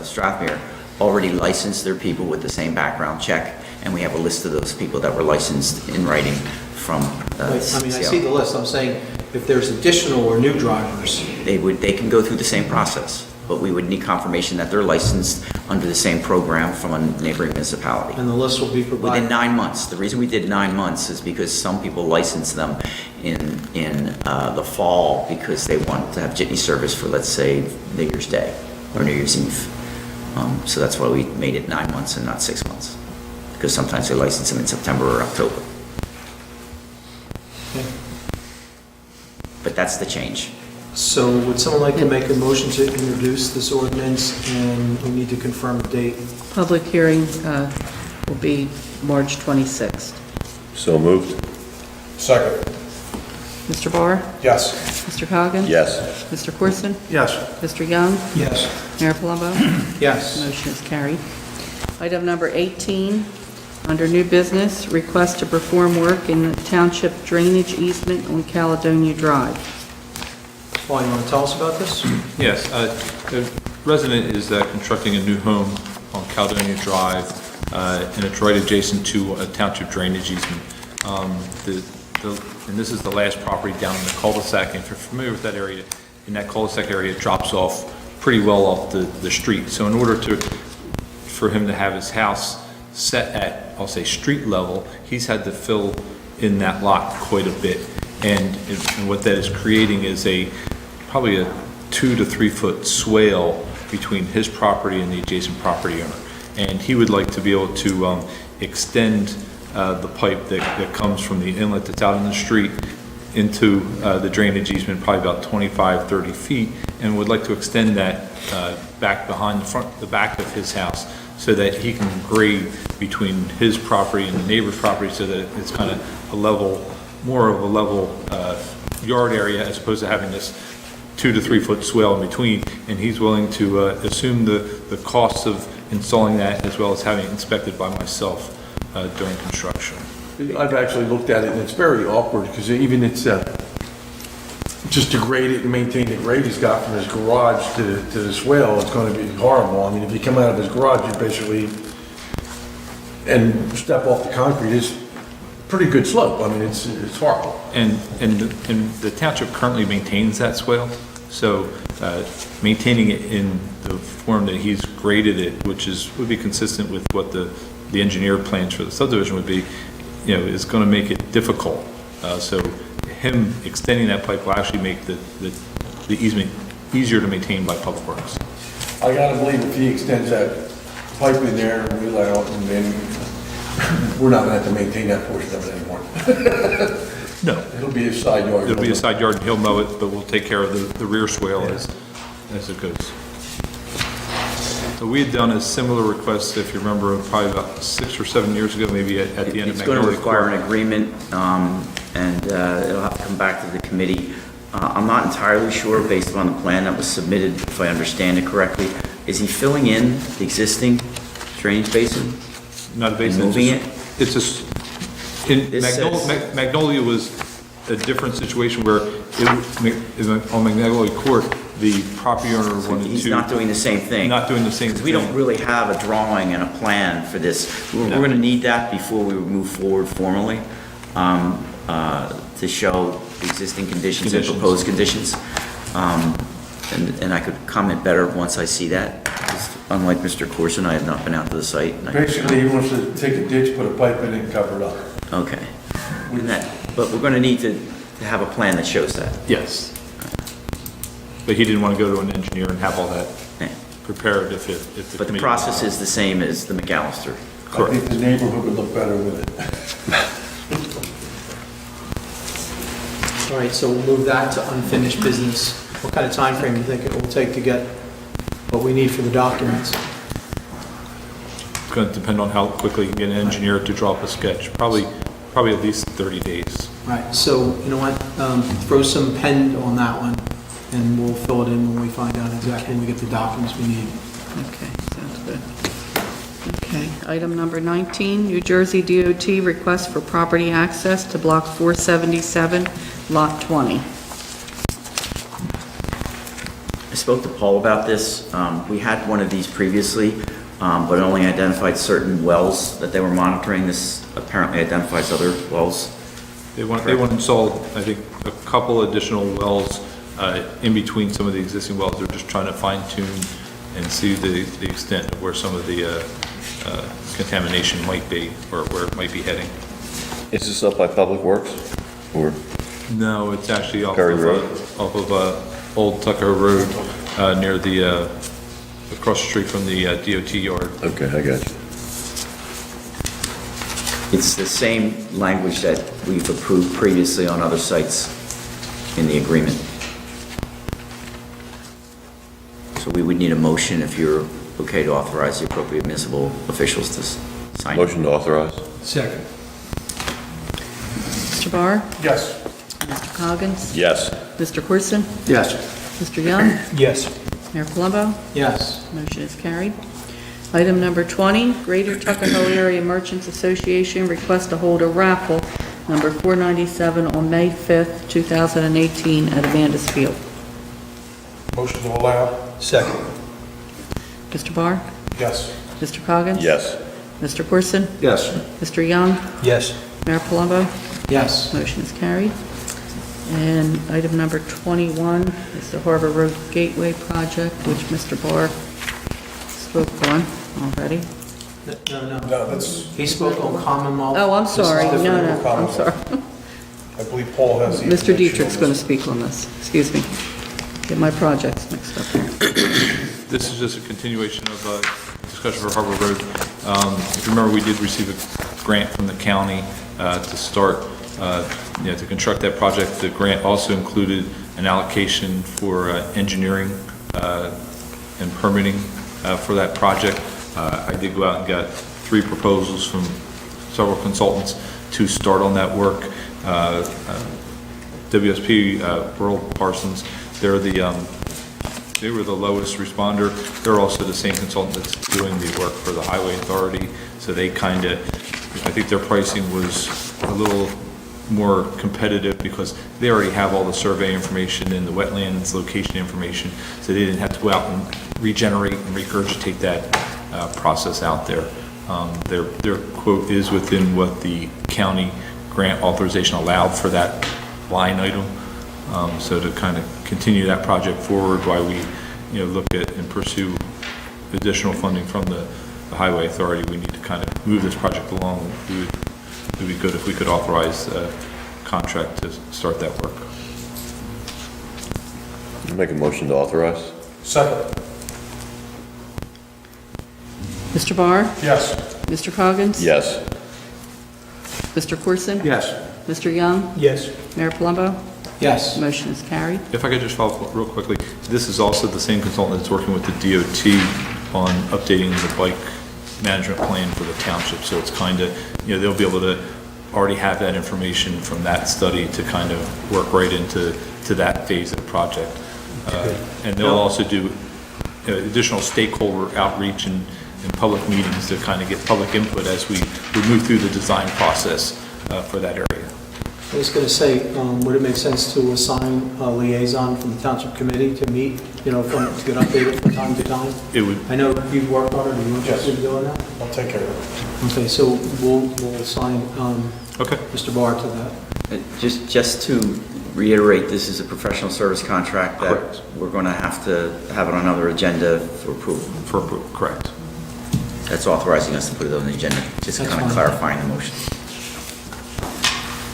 Strathmere, already licensed their people with the same background check, and we have a list of those people that were licensed in writing from Right, I mean, I Seattle. see the list, I'm saying if there's additional or new drivers, They can go through the same process, but we would need confirmation that they're licensed under the same program from a neighboring municipality. and the list will be Within provided. 9 months. The reason we did 9 months is because some people license them in the fall because they want to have jitney service for, let's say, New Year's Day or New Year's Eve. So that's why we made it 9 months and not 6 months, because sometimes they license them in September or October. Okay. But that's the change. So would someone like to make a motion to introduce this ordinance, and we need to confirm a date? Public hearing will be March 26th. So moved? Second. Mr. Barr? Yes. Mr. Coggins? Yes. Mr. Corson? Yes. Mr. Young? Yes. Mayor Palumbo? Yes. Motion is carried. Item number 18, under new business, request to perform work in the township drainage easement on Caledonia Drive. Paul, you want to tell us about this? Yes, the resident is constructing a new home on Caledonia Drive, and it's right adjacent to a township drainage easement. And this is the last property down in the cul-de-sac, and if you're familiar with that area, in that cul-de-sac area, it drops off pretty well off the street. So in order for him to have his house set at, I'll say, street level, he's had to fill in that lot quite a bit. And what that is creating is probably a 2 to 3 foot swale between his property and the adjacent property owner. And he would like to be able to extend the pipe that comes from the inlet that's out in the street into the drainage easement, probably about 25, 30 feet, and would like to extend that back behind the back of his house, so that he can grade between his property and the neighbor's property, so that it's kind of more of a level yard area, as opposed to having this 2 to 3 foot swale in between. And he's willing to assume the costs of installing that, as well as having it inspected by myself during construction. I've actually looked at it, and it's very awkward, because even it's just to grade it and maintain the grade he's got from his garage to this well, it's gonna be horrible. I mean, if you come out of his garage, you basically, and step off the concrete, it's pretty good slope. I mean, it's horrible. And the township currently maintains that swale, so maintaining it in the form that he's graded it, which would be consistent with what the engineer plans for the subdivision would be, is going to make it difficult. So him extending that pipe will actually make the easement easier to maintain by Public Works. I gotta believe if he extends that pipe in there and we let out, and then we're not gonna have to maintain that portion of it anymore. No. It'll be a side yard. It'll be a side yard and he'll mow it, but we'll take care of the rear swale as it goes. So we had done a similar request, if you remember, probably about 6 or 7 years ago, maybe at the end of It's going to Magnolia require Court. an agreement, and it'll have to come back to the committee. I'm not entirely sure, based upon the plan that was submitted, if I understand it correctly. Is he filling in the existing drainage basin? Not a basin. And moving It's just, in This says- Magnolia was a different situation where on Magnolia Court, the property owner wanted to. He's not doing the same thing. Not doing the same Because thing. we don't really have a drawing and a plan for this. We're going to need that before we move forward formally, to show the existing conditions and proposed conditions. And I could comment better once I see that. Just unlike Mr. Corson, I have not been out to the site. and I- Basically, he wants to take a ditch, put a pipe in it and cover it up. Okay. But we're going to need to have a plan that shows that. Yes. But he didn't want to go to an engineer and have all that Yeah. prepared if the But the committee- process is the same as the McAllister. I think the neighborhood would look better with it. All right, so we'll move that to unfinished business. What kind of time frame do you think it will take to get what we need for the documents? It's going to depend on how quickly you can get an engineer to draw up a sketch. Probably at least 30 days. All right, so you know what, throw some pen on that one, and we'll fill it in when we find out exactly when we get the documents we need. Okay, sounds good. Okay, item number 19, New Jersey DOT request for property access to Block 477, Lot 20. I spoke to Paul about this. We had one of these previously, but it only identified certain wells that they were monitoring. This apparently identifies other wells. They want to install, I think, a couple additional wells in between some of the existing wells. They're just trying to fine tune and see the extent of where some of the contamination might be, or where it might be heading. Is this up by Public Works? Or No, it's actually off Perry of, Road? Old Tucker Road, near the, across the street from the DOT yard. Okay, I got you. It's the same language that we've approved previously on other sites in the agreement. So we would need a motion if you're okay to authorize the appropriate municipal officials to sign. Motion to authorize? Second. Mr. Barr? Yes. Mr. Coggins? Yes. Mr. Corson? Yes. Mr. Young? Yes. Mayor Palumbo? Yes. Motion is carried. Item number 20, Greater Tuckahoe Area Merchants Association requests to hold a raffle number 497 on May 5th, 2018 at Amanda's Field. Motion to allow? Second. Mr. Barr? Yes. Mr. Coggins? Yes. Mr. Corson? Yes. Mr. Young? Yes. Mayor Palumbo? Yes. Motion is carried. And item number 21 is the Harbor Road Gateway Project, which Mr. Barr spoke on already. No. No, that's, He spoke on Commonwealth. Oh, I'm sorry. This is No, different. no, I'm sorry. I believe Paul has the. Mr. information Dietrich's on going to this. speak on this. Excuse me. Get my projects mixed up here. This is just a continuation of discussion for Harbor Road. If you remember, we did receive a grant from the county to start, to construct that project. The grant also included an allocation for engineering and permitting for that project. I did go out and got 3 proposals from several consultants to start on that work. WSP, World Parsons, they were the lowest responder. They're also the same consultant that's doing the work for the Highway Authority. So they I think their pricing was a little more competitive because they already have all the survey information and the wetlands location information, so they didn't have to go out and regenerate and regurgitate that process out there. Their quote is within what the county grant authorization allowed for that line item. So to kind of continue that project forward while we, look at and pursue additional funding from the Highway Authority, we need to kind of move this project along. It would be good if we could authorize a contract to start that work. Make a motion to authorize? Second. Mr. Barr? Yes. Mr. Coggins? Yes. Mr. Corson? Yes. Mr. Young? Yes. Mayor Palumbo? Yes. Motion is carried. If I could just follow up real quickly, this is also the same consultant that's working with the DOT on updating the bike management plan for the township. So it's kind of, they'll be able to already have that information from that study to kind of work right into that phase of the project. And they'll also do additional stakeholder outreach and public meetings to kind of get public input as we move through the design process for that area. I was going to say, would it make sense to assign a liaison from the Township Committee to meet, to get updated from time to time? It would, I know you've worked on it, are you interested in doing that? I'll take care of it. Okay, so we'll assign okay. Mr. Barr to that. Just to reiterate, this is a professional service contract that Correct. we're going to have it on another agenda for approval. For approval, correct. That's authorizing us to put it on the agenda, just That's kind of fine. clarifying the motion.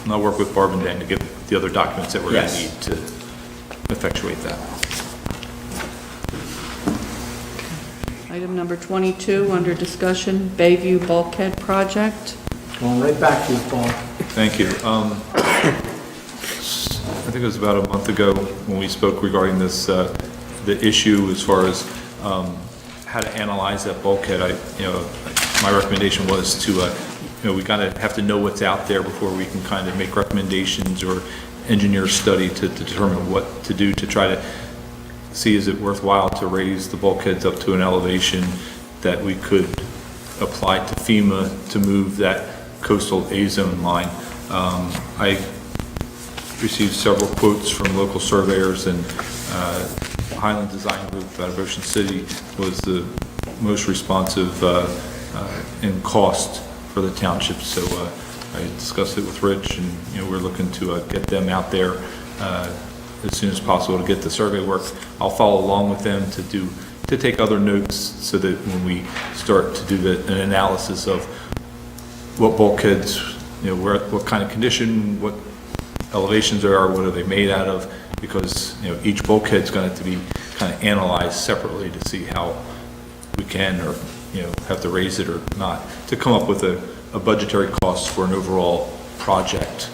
And I'll work with Barb and Dan to get the other documents that we're going to Yes. need to effectuate that. Item number 22, under discussion, Bayview Bulkhead Project. Going right back to you, Paul. Thank you. I think it was about a month ago when we spoke regarding this, the issue as far as how to analyze that bulkhead. My recommendation was to, we kind of have to know what's out there before we can kind of make recommendations or engineer a study to determine what to do to try to see is it worthwhile to raise the bulkheads up to an elevation that we could apply to FEMA to move that coastal A-zone line. I received several quotes from local surveyors, and Highland Design Group out of Ocean City was the most responsive in cost for the township. So I discussed it with Rich, and we're looking to get them out there as soon as possible to get the survey work. I'll follow along with them to take other notes so that when we start to do an analysis of what bulkheads, what kind of condition, what elevations there are, what are they made out of, because each bulkhead's going to have to be kind of analyzed separately to see how we can or have to raise it or not, to come up with a budgetary cost for an overall project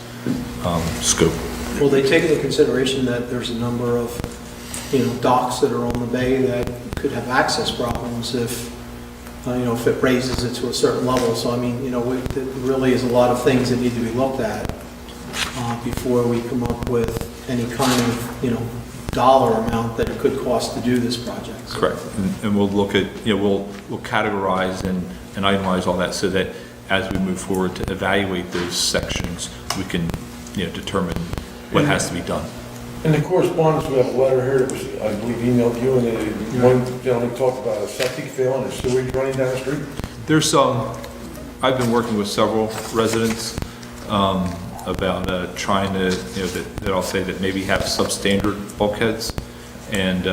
scope. Will they take into consideration that there's a number of, docks that are on the bay that could have access problems if it raises it to a certain level? So, there really is a lot of things that need to be looked at before we come up with any kind of, dollar amount that it could cost to do this project. So, Correct. And we'll look at, we'll categorize and itemize all that so that as we move forward to evaluate those sections, we can, determine what has to be done. In the correspondence, we have a letter here that was, I believe, emailed you, and one gentleman talked about a septic failing and sewage running down the street. There's some, I've been working with several residents about trying to, that I'll say that maybe have substandard bulkheads. And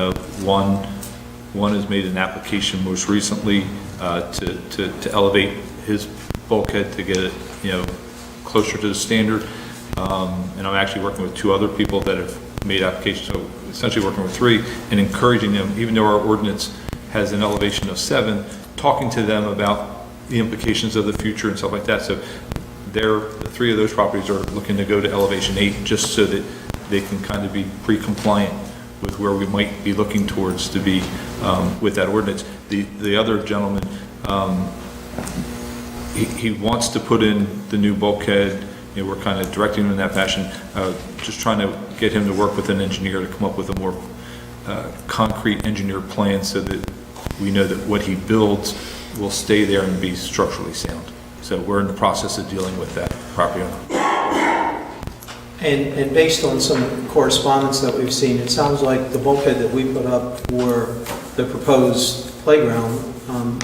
one has made an application most recently to elevate his bulkhead to get it, closer to the standard. And I'm actually working with two other people that have made applications, so essentially working with three and encouraging them, even though our ordinance has an elevation of 7, talking to them about the implications of the future and stuff like that. So the 3 of those properties are looking to go to elevation 8 just so that they can kind of be pre-compliant with where we might be looking towards to be with that ordinance. The other gentleman, he wants to put in the new bulkhead. We're kind of directing him in that fashion, just trying to get him to work with an engineer to come up with a more concrete engineer plan so that we know that what he builds will stay there and be structurally sound. So we're in the process of dealing with that property owner. And based on some correspondence that we've seen, it sounds like the bulkhead that we put up for the proposed playground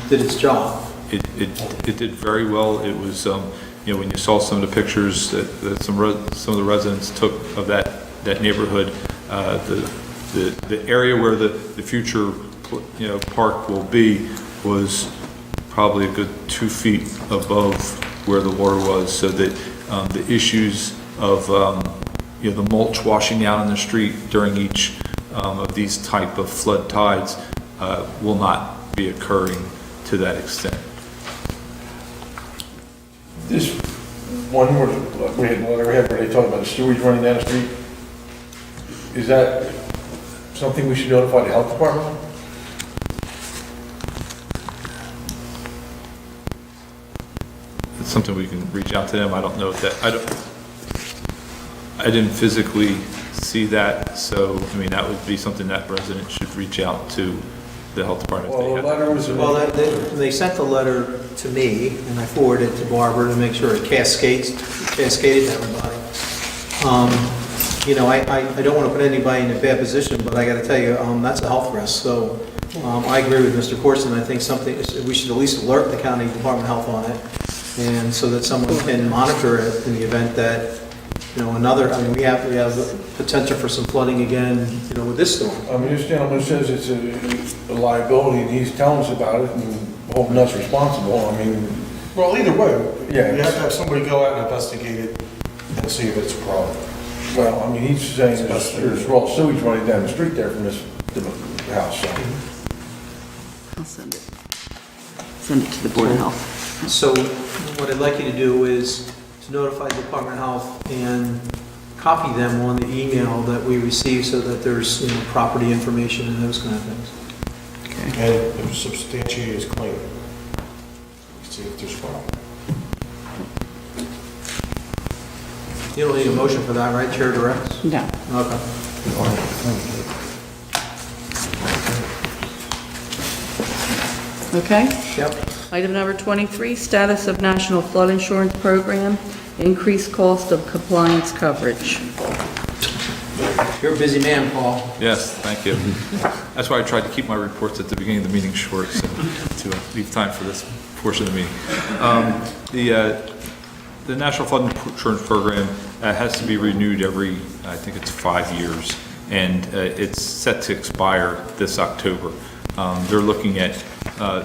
did its job. It did very well. It was, when you saw some of the pictures that some of the residents took of that neighborhood, the area where the future, park will be was probably a good 2 feet above where the water was, so that the issues of, the mulch washing out in the street during each of these type of flood tides will not be occurring to that extent. This one where we had where they talked about the sewage running down the street, is that something we should notify the health department on? It's something we can reach out to them. I don't know if that, I didn't physically see that, so, that would be something that resident should reach out to the health department. if they Well, have- the letter was. They sent the letter to me, and I forwarded it to Barbara to make sure it cascaded to everybody. I don't want to put anybody in a bad position, but I got to tell you, that's a health risk. So I agree with Mr. Corson. I think we should at least alert the county Department of Health on it, and so that someone can monitor it in the event that, we have the potential for some flooding again, with this storm. This gentleman says it's a liability, and he's telling us about it, and holding us responsible. Well, either way, Yeah. you have to have somebody go out and investigate it and see if it's a problem. well, he's saying there's raw sewage running down the street there from this house, so. I'll send it. Send it to the Board of Health. So what I'd like you to do is to notify the Department of Health and copy them on the email that we receive so that there's, property information and those kind of things. And if substantiate his claim. See if there's a problem. You don't need a motion for that, right, Chair directs? No. Okay. Okay? Yep. Item number 23, status of National Flood Insurance Program, increased cost of compliance coverage. You're a busy man, Paul. Yes, thank you. That's why I tried to keep my reports at the beginning of the meeting short, so to leave time for this portion of the meeting. The National Flood Insurance Program has to be renewed every, I think it's 5 years, and it's set to expire this October. They're looking at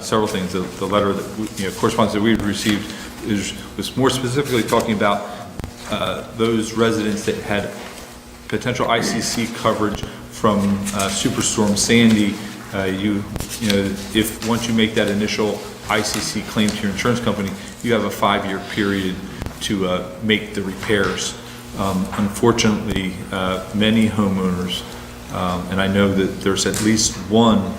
several things. The letter that correspondence that we received was more specifically talking about those residents that had potential ICC coverage from Superstorm Sandy. If once you make that initial ICC claim to your insurance company, you have a 5-year period to make the repairs. Unfortunately, many homeowners, and I know that there's at least one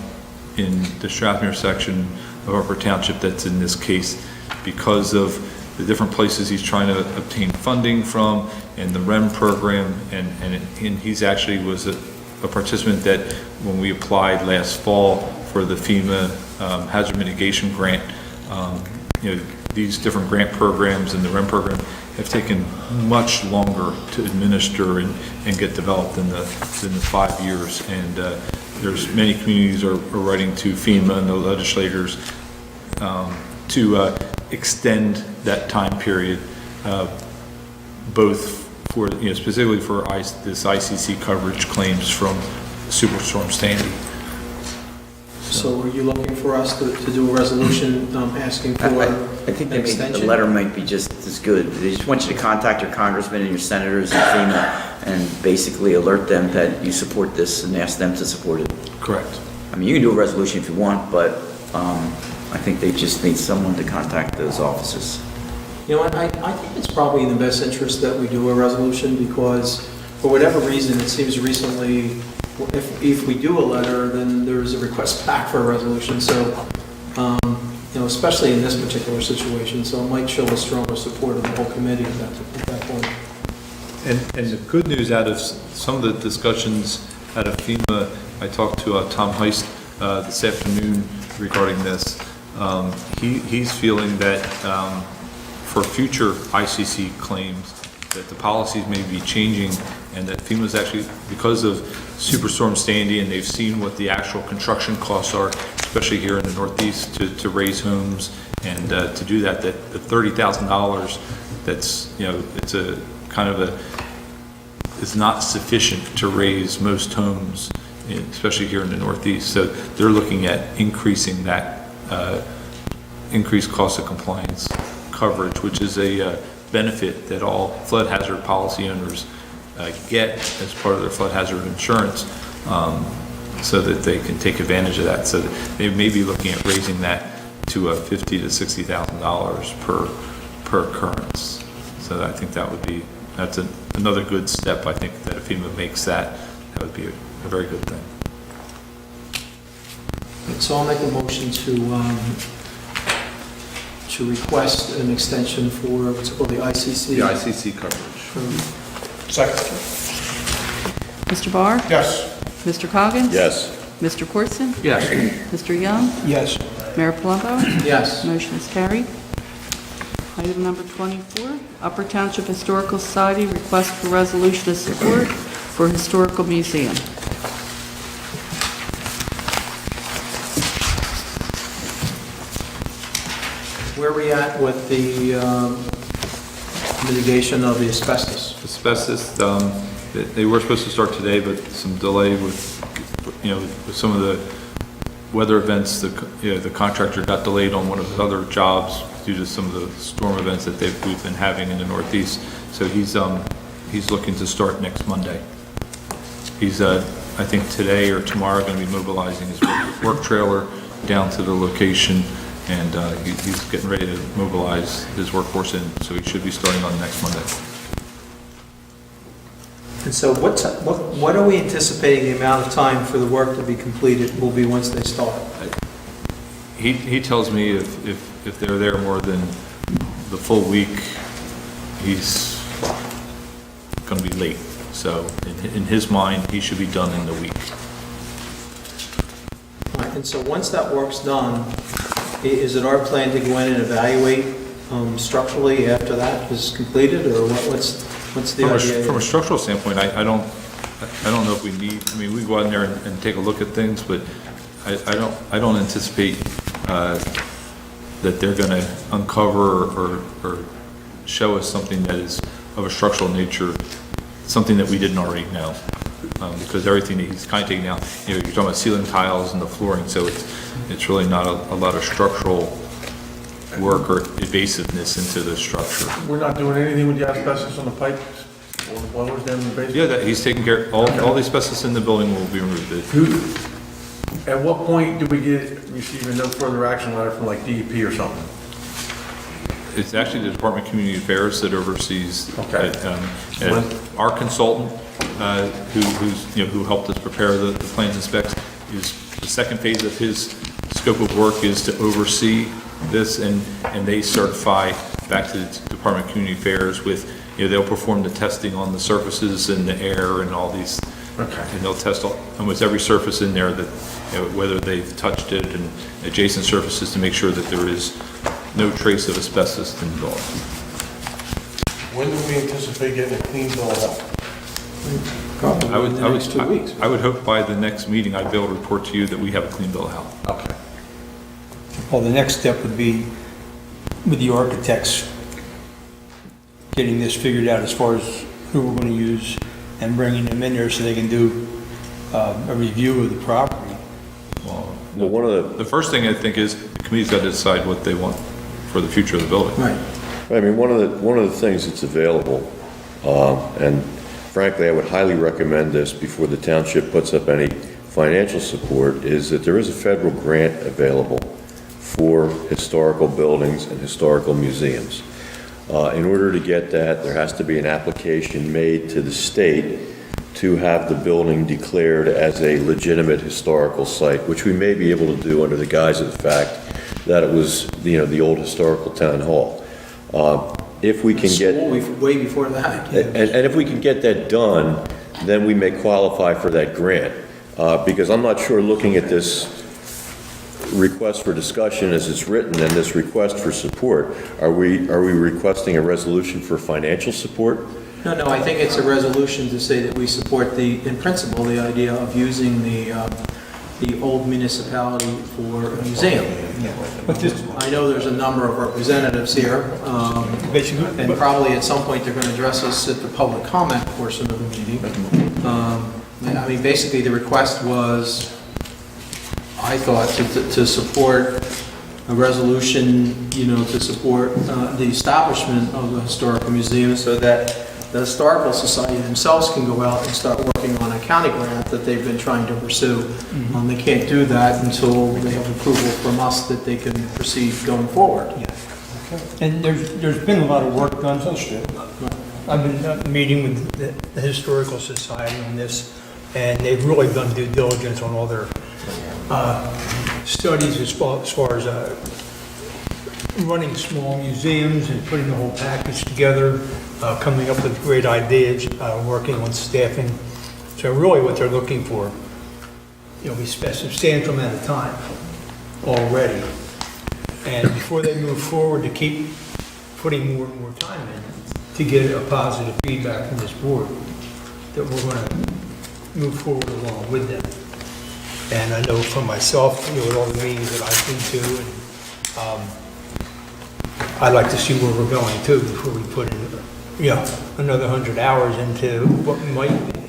in the Strathmere section of Upper Township that's in this case, because of the different places he's trying to obtain funding from and the REM program, and he's actually was a participant that when we applied last fall for the FEMA hazard mitigation grant, these different grant programs and the REM program have taken much longer to administer and get developed than the 5 years. And there's many communities are writing to FEMA and the legislators to extend that time period, both for, specifically for this ICC coverage claims from Superstorm Sandy. So are you looking for us to do a resolution asking for I think an the extension? letter might be just as good. They just want you to contact your congressmen and your senators and FEMA and basically alert them that you support this and ask them to support it. Correct. You can do a resolution if you want, but I think they just need someone to contact those offices. You know what, I think it's probably in the best interest that we do a resolution, because for whatever reason, it seems recently, if we do a letter, then there's a request back for a resolution, so, especially in this particular situation, so it might show a stronger support of the whole committee at that point. And the good news out of some of the discussions out of FEMA, I talked to Tom Heist this afternoon regarding this. He's feeling that for future ICC claims, that the policies may be changing, and that FEMA's actually, because of Superstorm Sandy, and they've seen what the actual construction costs are, especially here in the Northeast, to raise homes, and to do that the $30,000, that's, it's a kind of it's not sufficient to raise most homes, especially here in the Northeast. So they're looking at increasing that increased cost of compliance coverage, which is a benefit that all flood hazard policy owners get as part of their flood hazard insurance, so that they can take advantage of that. So they may be looking at raising that to $50,000 to $60,000 per occurrence. So I think that's another good step. I think that if FEMA makes that would be a very good thing. So I'll make a motion to request an extension for, what's it called, the ICC? The ICC coverage. Second. Mr. Barr? Yes. Mr. Coggins? Yes. Mr. Corson? Yes. Mr. Young? Yes. Mayor Palumbo? Yes. Motion is carried. Item number 24, Upper Township Historical Society request for resolution of support for historical museum. Where are we at with the mitigation of the asbestos? Asbestos, they were supposed to start today, but some delay with some of the weather events. The contractor got delayed on one of his other jobs due to some of the storm events that we've been having in the Northeast. So he's looking to start next Monday. He's I think today or tomorrow going to be mobilizing his work trailer down to the location, and he's getting ready to mobilize his workforce in. So he should be starting on next Monday. And so what are we anticipating the amount of time for the work to be completed will be once they start? He tells me if they're there more than the full week, he's going to be late. So in his mind, he should be done in the week. All right, and so once that work's done, is it our plan to go in and evaluate structurally after that is completed, or what's the idea? From a structural standpoint, I don't know if we need. I mean, we go out in there and take a look at things, but I don't anticipate that they're going to uncover or show us something that is of a structural nature, something that we didn't already know, because everything that he's kind of taking out, you're talking about ceiling tiles and the flooring, so it's really not a lot of structural work or evasiveness into the structure. We're not doing anything with the asbestos on the pipes or the blowers down in the basement? Yeah, that he's taking care. All the asbestos in the building will be removed. At what point do we receive a no further action letter from like DEP or something? It's actually the Department of Community Affairs that oversees. Okay. And our consultant, who helped us prepare the plans and specs, is the second phase of his scope of work is to oversee this, and they certify back to the Department of Community Affairs with, they'll perform the testing on the surfaces and the air and all these. Okay. And they'll test almost every surface in there, that whether they've touched it, and adjacent surfaces, to make sure that there is no trace of asbestos in the building. When do we anticipate getting a clean bill of health? Probably in the next 2 weeks. I would hope by the next meeting I'd be able to report to you that we have a clean bill of health. Okay. Well, the next step would be with the architects, getting this figured out as far as who we're going to use and bringing them in there so they can do a review of the property. Well, One of the first thing I think is the committee's got to decide what they want for the future of the building. Right. I mean, one of the things that's available, and frankly, I would highly recommend this before the township puts up any financial support, is that there is a federal grant available for historical buildings and historical museums. In order to get that, there has to be an application made to the state to have the building declared as a legitimate historical site, which we may be able to do under the guise of the fact that it was, the old historical town hall. If we can get... Way before that. And if we can get that done, then we may qualify for that grant. Because I'm not sure, looking at this request for discussion as it's written and this request for support, are we requesting a resolution for financial support No, I think it's a resolution to say that we support in principle, the idea of using the old municipality for a museum. But this, I know there's a number of representatives here, basically, and probably at some point they're going to address us at the public comment portion of the meeting. I mean, basically, the request was, I thought, to support a resolution, to support the establishment of the historical museum so that the Historical Society themselves can go out and start working on a county grant that they've been trying to pursue. They can't do that until they have approval from us that they can proceed going forward. yeah. And there's been a lot of work done. I've been meeting with the Historical Society on this, and they've really done due diligence on all their studies as far as running small museums and putting the whole package together, coming up with great ideas, working on staffing. So really what they're looking for, we spent a substantial amount of time already. And before they move forward, to keep putting more and more time in to get a positive feedback from this board, that we're going to move forward along with them. And I know for myself, with all the meetings that I've been to, and I'd like to see where we're going too before we put in, another 100 hours into what might be.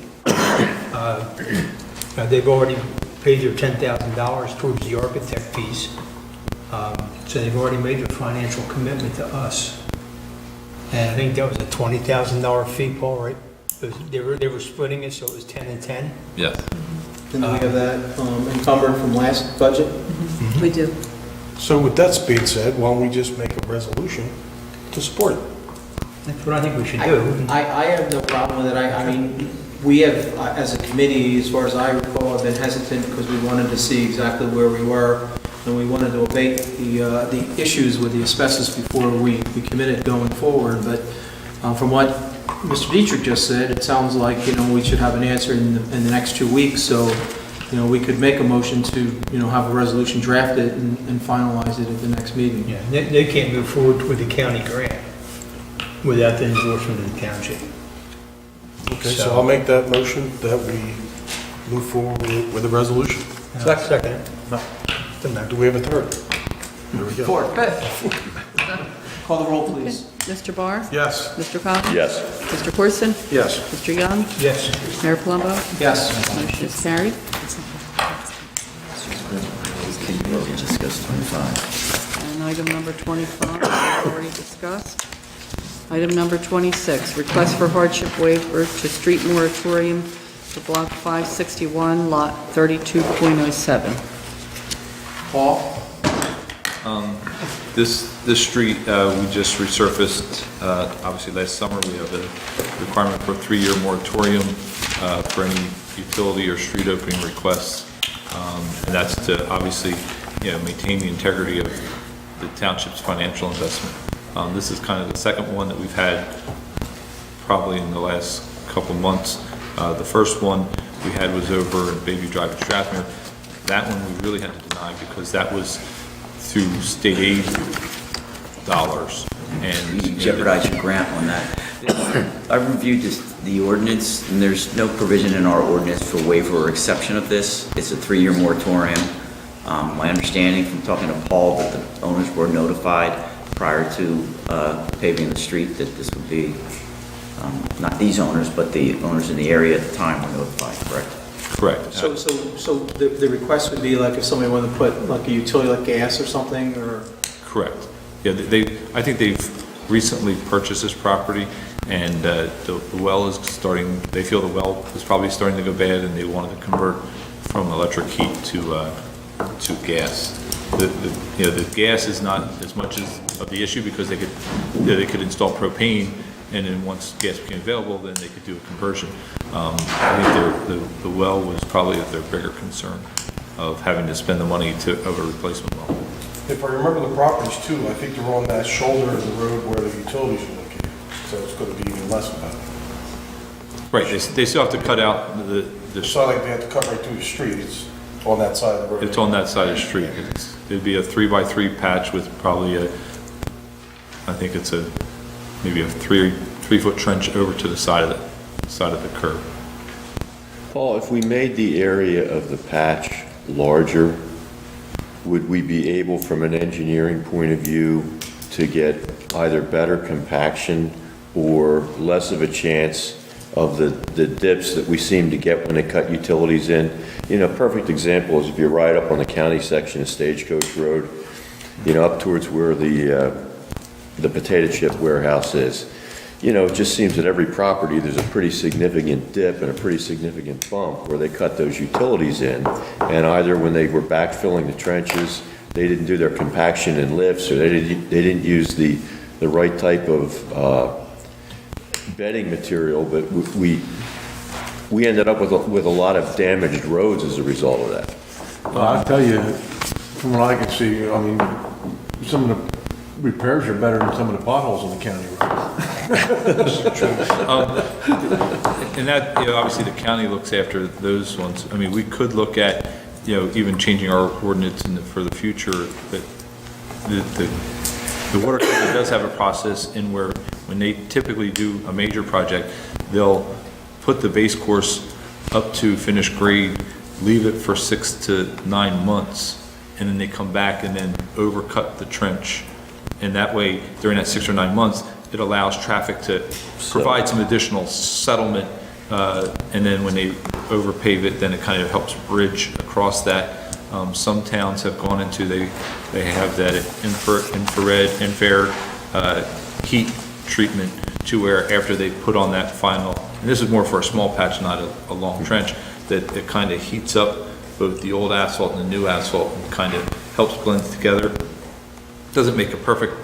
They've already paid their $10,000 towards the architect piece, so they've already made their financial commitment to us. And I think that was a $20,000 fee, Paul, right? They were splitting it, so it was 10 and 10. Yes. And we have that encumbered from last budget? We do. So with that being said, why don't we just make a resolution to support it? That's what I think we should do. I have no problem with it. I mean, we have, as a committee, as far as I recall, have been hesitant because we wanted to see exactly where we were, and we wanted to abate the issues with the asbestos before we committed going forward. But from what Mr. Dietrich just said, it sounds like, we should have an answer in the next 2 weeks, so, we could make a motion to, have a resolution drafted and finalize it at the next meeting. Yeah, they can't move forward with the county grant without the endorsement of the township. Okay, so I'll make that motion that we move forward with a resolution. Second. Do we have a third? There we go. Fourth, fifth. Call the roll, please. Mr. Barr? Yes. Mr. Cox? Yes. Mr. Corson? Yes. Mr. Young? Yes. Mayor Palumbo? Yes. Motion is carried. Just goes 25. And item number 25, we've already discussed. Item number 26, request for hardship waiver to street moratorium for block 561, lot 32.07. Paul? This street, we just resurfaced, obviously last summer. We have a requirement for a 3-year moratorium for any utility or street opening requests. And that's to obviously, maintain the integrity of the township's financial investment. This is kind of the second one that we've had probably in the last couple months. The first one we had was over in Baby Drive in Strathmere. That one we really had to deny because that was through state aid dollars. And You jeopardize your grant on that. I reviewed the ordinance, and there's no provision in our ordinance for waiver or exception of this. It's a 3-year moratorium. My understanding from talking to Paul that the owners were notified prior to paving the street that this would be, not these owners, but the owners in the area at the time were notified, correct? correct. So the request would be like if somebody wanted to put like a utility like gas or something, or? Correct. Yeah, I think they've recently purchased this property, and the well is starting, they feel the well is probably starting to go bad, and they wanted to convert from electric heat to gas. The gas is not as much of the issue because they could install propane, and then once gas became available, then they could do a conversion. I think the well was probably their bigger concern of having to spend the money of a replacement well. If I remember the properties too, I think they're on that shoulder of the road where the utilities are located, so it's going to be even less about it. Right, they still have to cut out It's not like they have to cut right through the street, it's on that side of the road. It's on that side of the street. It'd be a 3x3 patch with probably I think it's maybe a 3 3-foot trench over to the side of the curb. Paul, if we made the area of the patch larger, would we be able, from an engineering point of view, to get either better compaction or less of a chance of the dips that we seem to get when they cut utilities in? You know, perfect example is if you ride up on the county section of Stagecoach Road, you know, up towards where the potato chip warehouse is. You know, it just seems that every property, there's a pretty significant dip and a pretty significant bump where they cut those utilities in. And either when they were backfilling the trenches, they didn't do their compaction and lifts, or they didn't use the right type of bedding material, but we ended up with a lot of damaged roads as a result of that. Well, I'll tell you, from what I can see, I mean, some of the repairs are better than some of the potholes on the county road. And that, you know, obviously the county looks after those ones. I mean, we could look at, you know, even changing our ordinance for the future, that the water company does have a process in where when they typically do a major project, they'll put the base course up to finished grade, leave it for 6 to 9 months, and then they come back and then overcut the trench. And that way, during that 6 or 9 months, it allows traffic to provide some additional settlement, and then when they overpave it, then it kind of helps bridge across that. Some towns have gone into, they have that infrared heat treatment to where after they put on that final, and this is more for a small patch, not a long trench, that it kind of heats up both the old asphalt and the new asphalt and kind of helps blend together. Doesn't make a perfect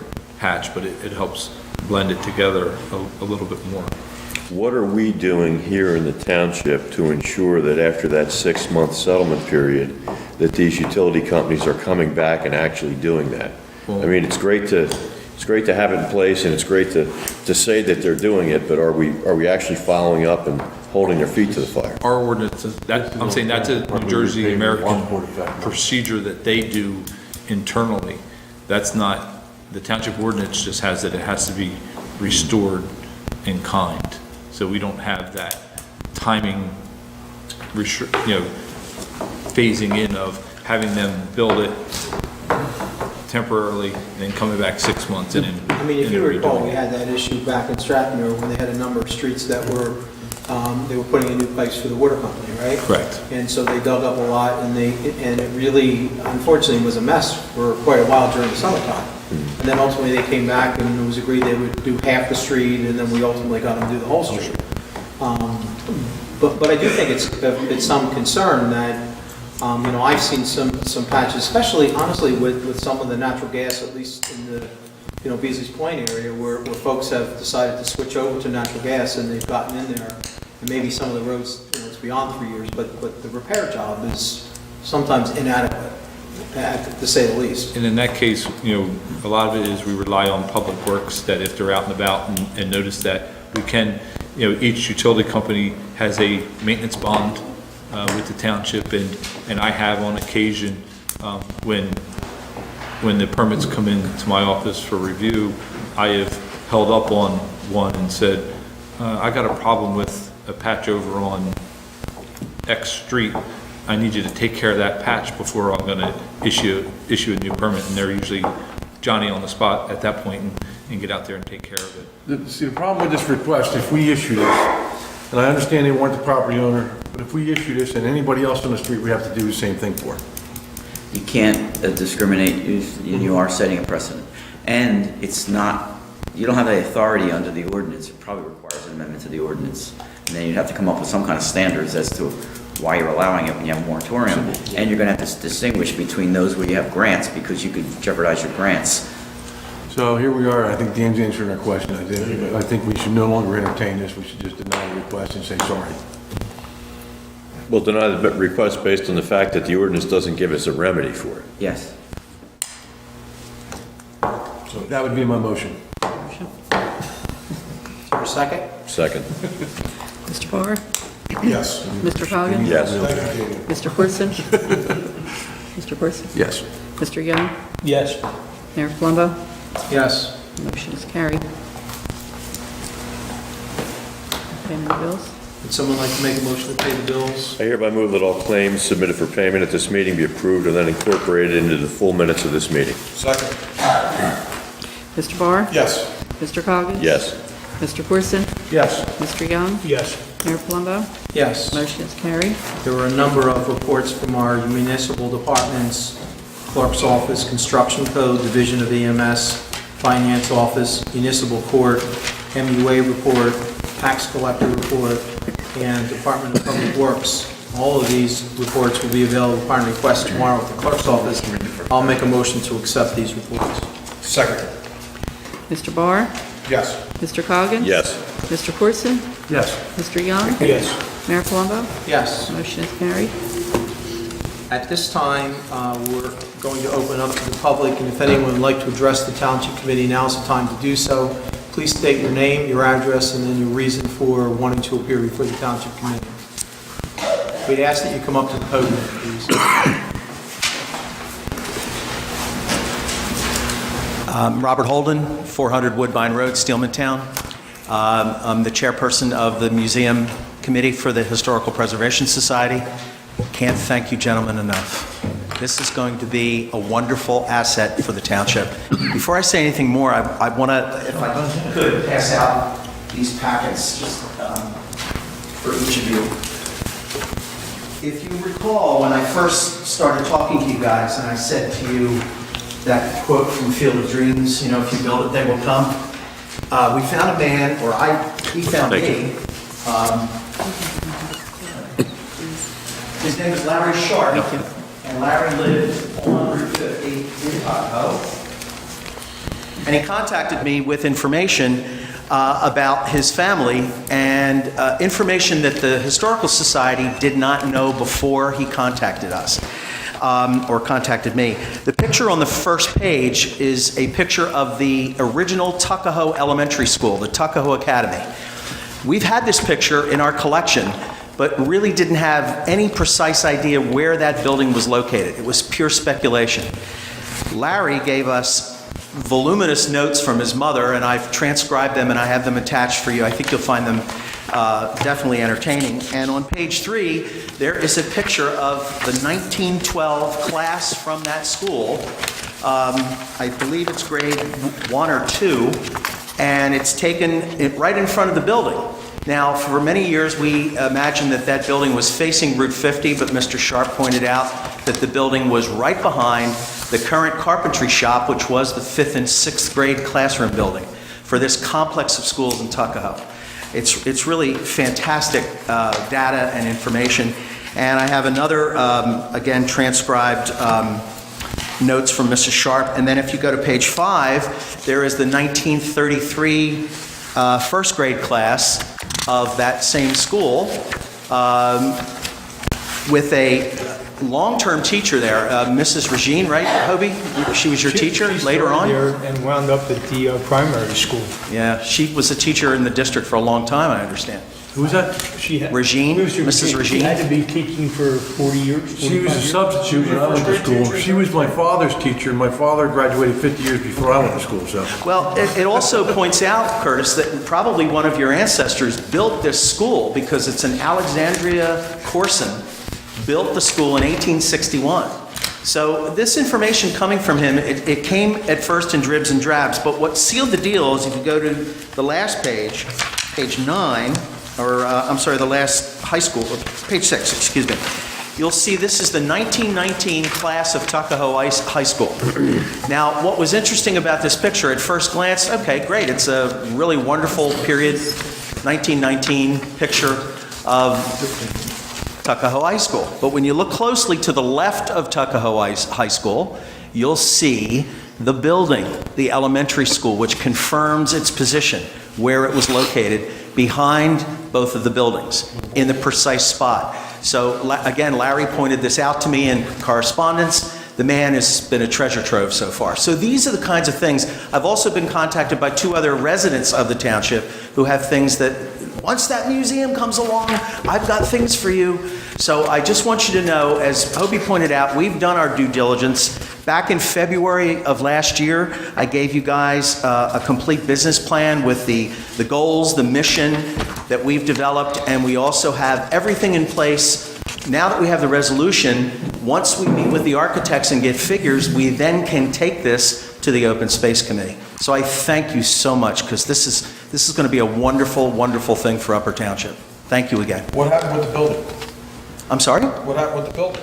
patch, but it helps blend it together a little bit more. What are we doing here in the township to ensure that after that 6-month settlement period, that these utility companies are coming back and actually doing that? I mean, it's great to have it in place, and it's great to say that they're doing it, but are we actually following up and holding their feet to the fire? Our ordinance, I'm saying that's a New Jersey American procedure that they do internally. That's not, the township ordinance just has that it has to be restored in kind. So we don't have that timing, phasing in of having them build it temporarily, and then coming back 6 months and then. I mean, if and you then recall, redoing we it. had that issue back in Strathmere when they had a number of streets that were, they were putting in new pipes for the water company, right? Correct. And so they dug up a lot, and it really, unfortunately, was a mess for quite a while during the summertime. And then ultimately, they came back, and it was agreed they would do half the street, and then we ultimately got them to do the whole street. But I do think it's some concern that, I've seen some patches, especially honestly with some of the natural gas, at least in the, Beasley's Point area, where folks have decided to switch over to natural gas, and they've gotten in there. And maybe some of the roads, it's beyond 3 years, but the repair job is sometimes inadequate, to say the least. And in that case, a lot of it is we rely on public works, that if they're out and about and notice that we can, each utility company has a maintenance bond with the township, and I have on occasion, when the permits come in to my office for review, I have held up on one and said, I got a problem with a patch over on X street. I need you to take care of that patch before I'm gonna issue a new permit, and they're usually Johnny on the spot at that point and get out there and take care of it. See, the problem with this request, if we issue this, and I understand they weren't the property owner, but if we issue this and anybody else on the street, we have to do the same thing for. You can't discriminate, you are setting a precedent. And it's not, you don't have the authority under the ordinance, it probably requires an amendment to the ordinance. And then you'd have to come up with some kind of standards as to why you're allowing it when you have a moratorium. And you're gonna have to distinguish between those where you have grants, because you could jeopardize your grants. So here we are, I think Dan's answering our question. I think we should no longer entertain this, we should just deny the request and say sorry. Well, deny the request based on the fact that the ordinance doesn't give us a remedy for it. Yes. So that would be my motion. For a second? Second. Mr. Barr? Yes. Mr. Cogan? Yes. Mr. Corson? Mr. Corson? Yes. Mr. Young? Yes. Mayor Colombo? Yes. Motion is carried. Payment of bills. Would someone like to make a motion to pay the bills? I hereby move that all claims submitted for payment at this meeting be approved and then incorporated into the full minutes of this meeting. Second. Mr. Barr? Yes. Mr. Coggins? Yes. Mr. Corson? Yes. Mr. Young? Yes. Mayor Palumbo? Yes. Motion is carried. There were a number of reports from our municipal departments, clerk's office, construction code, division of EMS, finance office, municipal court, MUA report, tax collector report, and Department of Public Works. All of these reports will be available upon request tomorrow at the clerk's office. I'll make a motion to accept these reports. Second. Mr. Barr? Yes. Mr. Coggins? Yes. Mr. Corson? Yes. Mr. Young? Yes. Mayor Palumbo? Yes. Motion is carried. At this time, we're going to open up to the public, and if anyone would like to address the Township Committee, now's the time to do so. Please state your name, your address, and then your reason for wanting to appear before the Township Committee. We'd ask that you come up to the podium, please. Robert Holden, 400 Woodbine Road, Steelmantown. I'm the chairperson of the Museum Committee for the Historical Preservation Society. Can't thank you gentlemen enough. This is going to be a wonderful asset for the township. Before I say anything more, I want to, if I could, pass out these packets just for each of you. If you recall, when I first started talking to you guys and I said to you that quote from Field of Dreams, you know, if you build it, they will come. We found a man, or he found me. His name is Larry Sharp, and Larry lived on Route 50 in Tuckahoe. And he contacted me with information about his family and information that the Historical Society did not know before he contacted us. Or contacted me. The picture on the first page is a picture of the original Tuckahoe Elementary School, the Tuckahoe Academy. We've had this picture in our collection, but really didn't have any precise idea where that building was located. It was pure speculation. Larry gave us voluminous notes from his mother, and I've transcribed them and I have them attached for you. I think you'll find them definitely entertaining. And on page 3, there is a picture of the 1912 class from that school. I believe it's grade 1 or 2, and it's taken right in front of the building. Now, for many years, we imagined that that building was facing Route 50, but Mr. Sharp pointed out that the building was right behind the current carpentry shop, which was the 5th and 6th grade classroom building for this complex of schools in Tuckahoe. It's really fantastic data and information. And I have another, again, transcribed notes from Mr. Sharp. And then if you go to page 5, there is the 1933 first grade class of that same school with a long-term teacher there, Mrs. Regine, right, Hobie? She was your teacher She later on? started there and wound up at the primary school. Yeah, she was a teacher in the district for a long time, I understand. Who was that? Regine, Mrs. Regine? She had to be teaching for 40 years. She was a substitute when I went to school. She was my father's teacher, and my father graduated 50 years before I went to school, so. Well, it also points out, Curtis, that probably one of your ancestors built this school because it's an Alexandria Corson built the school in 1861. So this information coming from him, it came at first in dribs and drabs, but what sealed the deal is if you go to the last page, page 9, or I'm sorry, the last high school, page 6, excuse me. You'll see this is the 1919 class of Tuckahoe High School. Now, what was interesting about this picture at first glance, okay, great, it's a really wonderful period, 1919 picture of Tuckahoe High School. But when you look closely to the left of Tuckahoe High School, you'll see the building, the elementary school, which confirms its position, where it was located, behind both of the buildings, in the precise spot. So again, Larry pointed this out to me in correspondence. The man has been a treasure trove so far. So these are the kinds of things. I've also been contacted by 2 other residents of the township who have things that, once that museum comes along, I've got things for you. So I just want you to know, as Hobie pointed out, we've done our due diligence. Back in February of last year, I gave you guys a complete business plan with the goals, the mission, that we've developed, and we also have everything in place. Now that we have the resolution, once we meet with the architects and get figures, we then can take this to the Open Space Committee. So I thank you so much, because this is going to be a wonderful, wonderful thing for Upper Township. Thank you again. What happened with the building? I'm sorry? What happened with the building?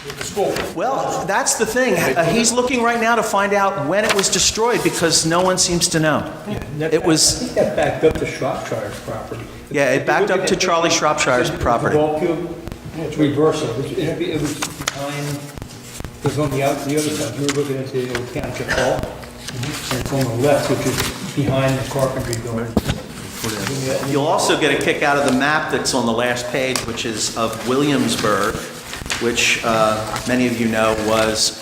With the school? Well, that's the thing. He's looking right now to find out when it was destroyed, because no one seems to know. It was, I think that backed up to Shropshire's property. yeah, it backed up to Charlie Shropshire's property. The ball field, it's reversal. It was behind, it was on the other side. You were looking at the old township hall. And it's on the left, which is behind the carpentry building. You'll also get a kick out of the map that's on the last page, which is of Williamsburg, which many of you know was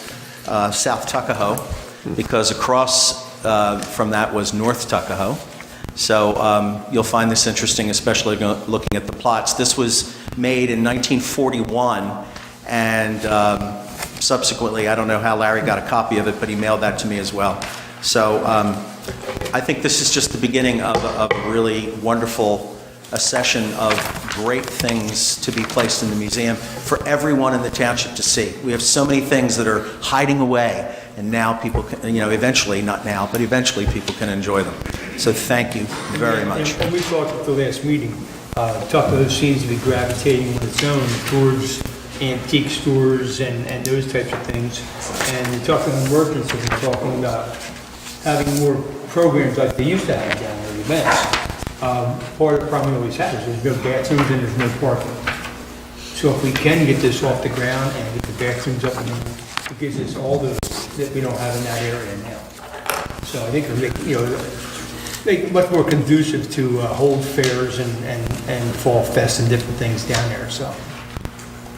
South Tuckahoe, because across from that was North Tuckahoe. So you'll find this interesting, especially looking at the plots. This was made in 1941, and subsequently, I don't know how Larry got a copy of it, but he mailed that to me as well. So I think this is just the beginning of a really wonderful session of great things to be placed in the museum for everyone in the township to see. We have so many things that are hiding away, and now people can, eventually, not now, but eventually people can enjoy them. So thank you very much. And we talked at the last meeting, Tuckahoe seems to be gravitating on its own towards antique stores and those types of things. And the Tuckahoe merchants have been talking about having more programs like they used to have down there, events. Part of the problem we always have is there's no bathrooms and there's no parking. So if we can get this off the ground and get the bathrooms up and running, it gives us all those that we don't have in that area now. So I think it'll make it much more conducive to hold fairs and fall fest and different things down there, so.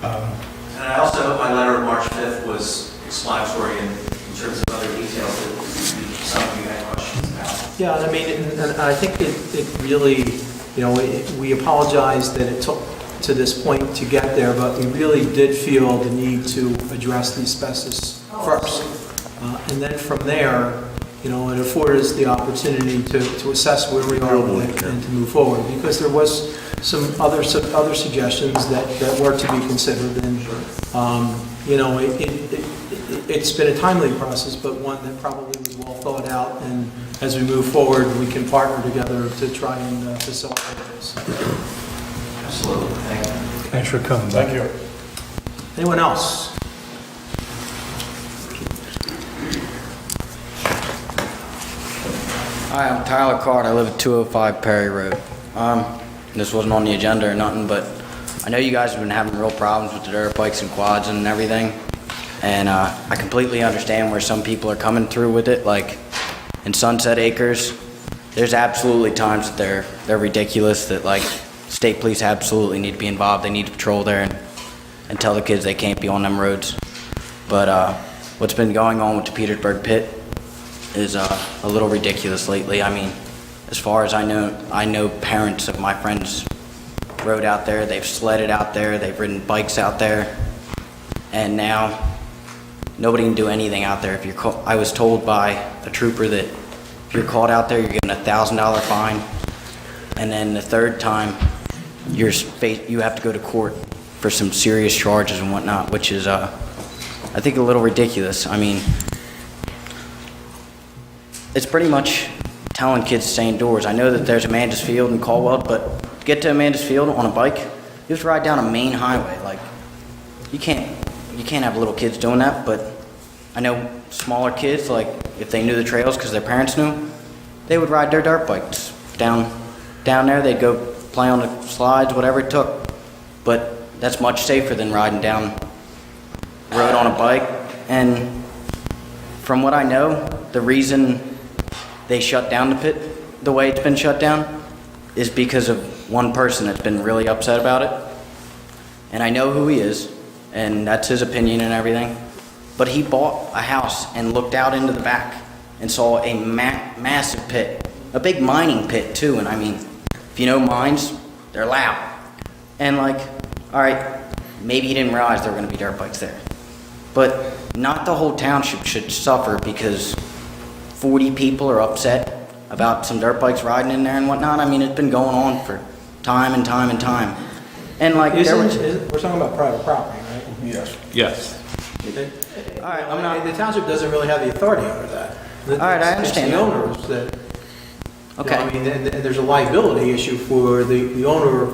And I also hope my letter of March 5th was explanatory in terms of other details that some of you had questions about. Yeah, I mean, and I think it really, we apologize that it took to this point to get there, but we really did feel the need to address the asbestos first. And then from there, it afforded us the opportunity to assess where we are with it and to move forward, because there was some other suggestions that were to be considered, and it's been a timely process, but one that probably was well thought out, and as we move forward, we can partner together to try and facilitate this. Absolutely. Thank you. Thanks for coming. Thank you. Anyone else? Hi, I'm Tyler Card. I live at 205 Perry Road. This wasn't on the agenda or nothing, but I know you guys have been having real problems with the dirt bikes and quads and everything. And I completely understand where some people are coming through with it. Like in Sunset Acres, there's absolutely times that they're ridiculous, that like state police absolutely need to be involved. They need to patrol there and tell the kids they can't be on them roads. But what's been going on with the Petersburg Pit is a little ridiculous lately. I mean, as far as I know parents of my friends rode out there, they've sledded out there, they've ridden bikes out there, and now nobody can do anything out there. I was told by a trooper that if you're caught out there, you're getting a $1,000 fine, and then the third time, you have to go to court for some serious charges and whatnot, which is, I think, a little ridiculous. I mean, it's pretty much telling kids to stay indoors. I know that there's Amanda's Field in Caldwell, but to get to Amanda's Field on a bike, you have to ride down a main highway. Like, you can't have little kids doing that, but I know smaller kids, like, if they knew the trails because their parents knew, they would ride their dirt bikes down there. They'd go play on the slides, whatever it took. But that's much safer than riding down the road on a bike. And from what I know, the reason they shut down the pit the way it's been shut down is because of one person that's been really upset about it. And I know who he is, and that's his opinion and everything. But he bought a house and looked out into the back and saw a massive pit, a big mining pit too. And I mean, if you know mines, they're loud. And like, all right, maybe he didn't realize there were going to be dirt bikes there. But not the whole township should suffer because 40 people are upset about some dirt bikes riding in there and whatnot. I mean, it's been going on for time and time and time. And like, there was... We're talking about private property, right? Yes. Yes. All right, I'm not... The township doesn't really have the authority over that. All right, I understand It's that. the owners that, Okay. I mean, and there's a liability issue for the owner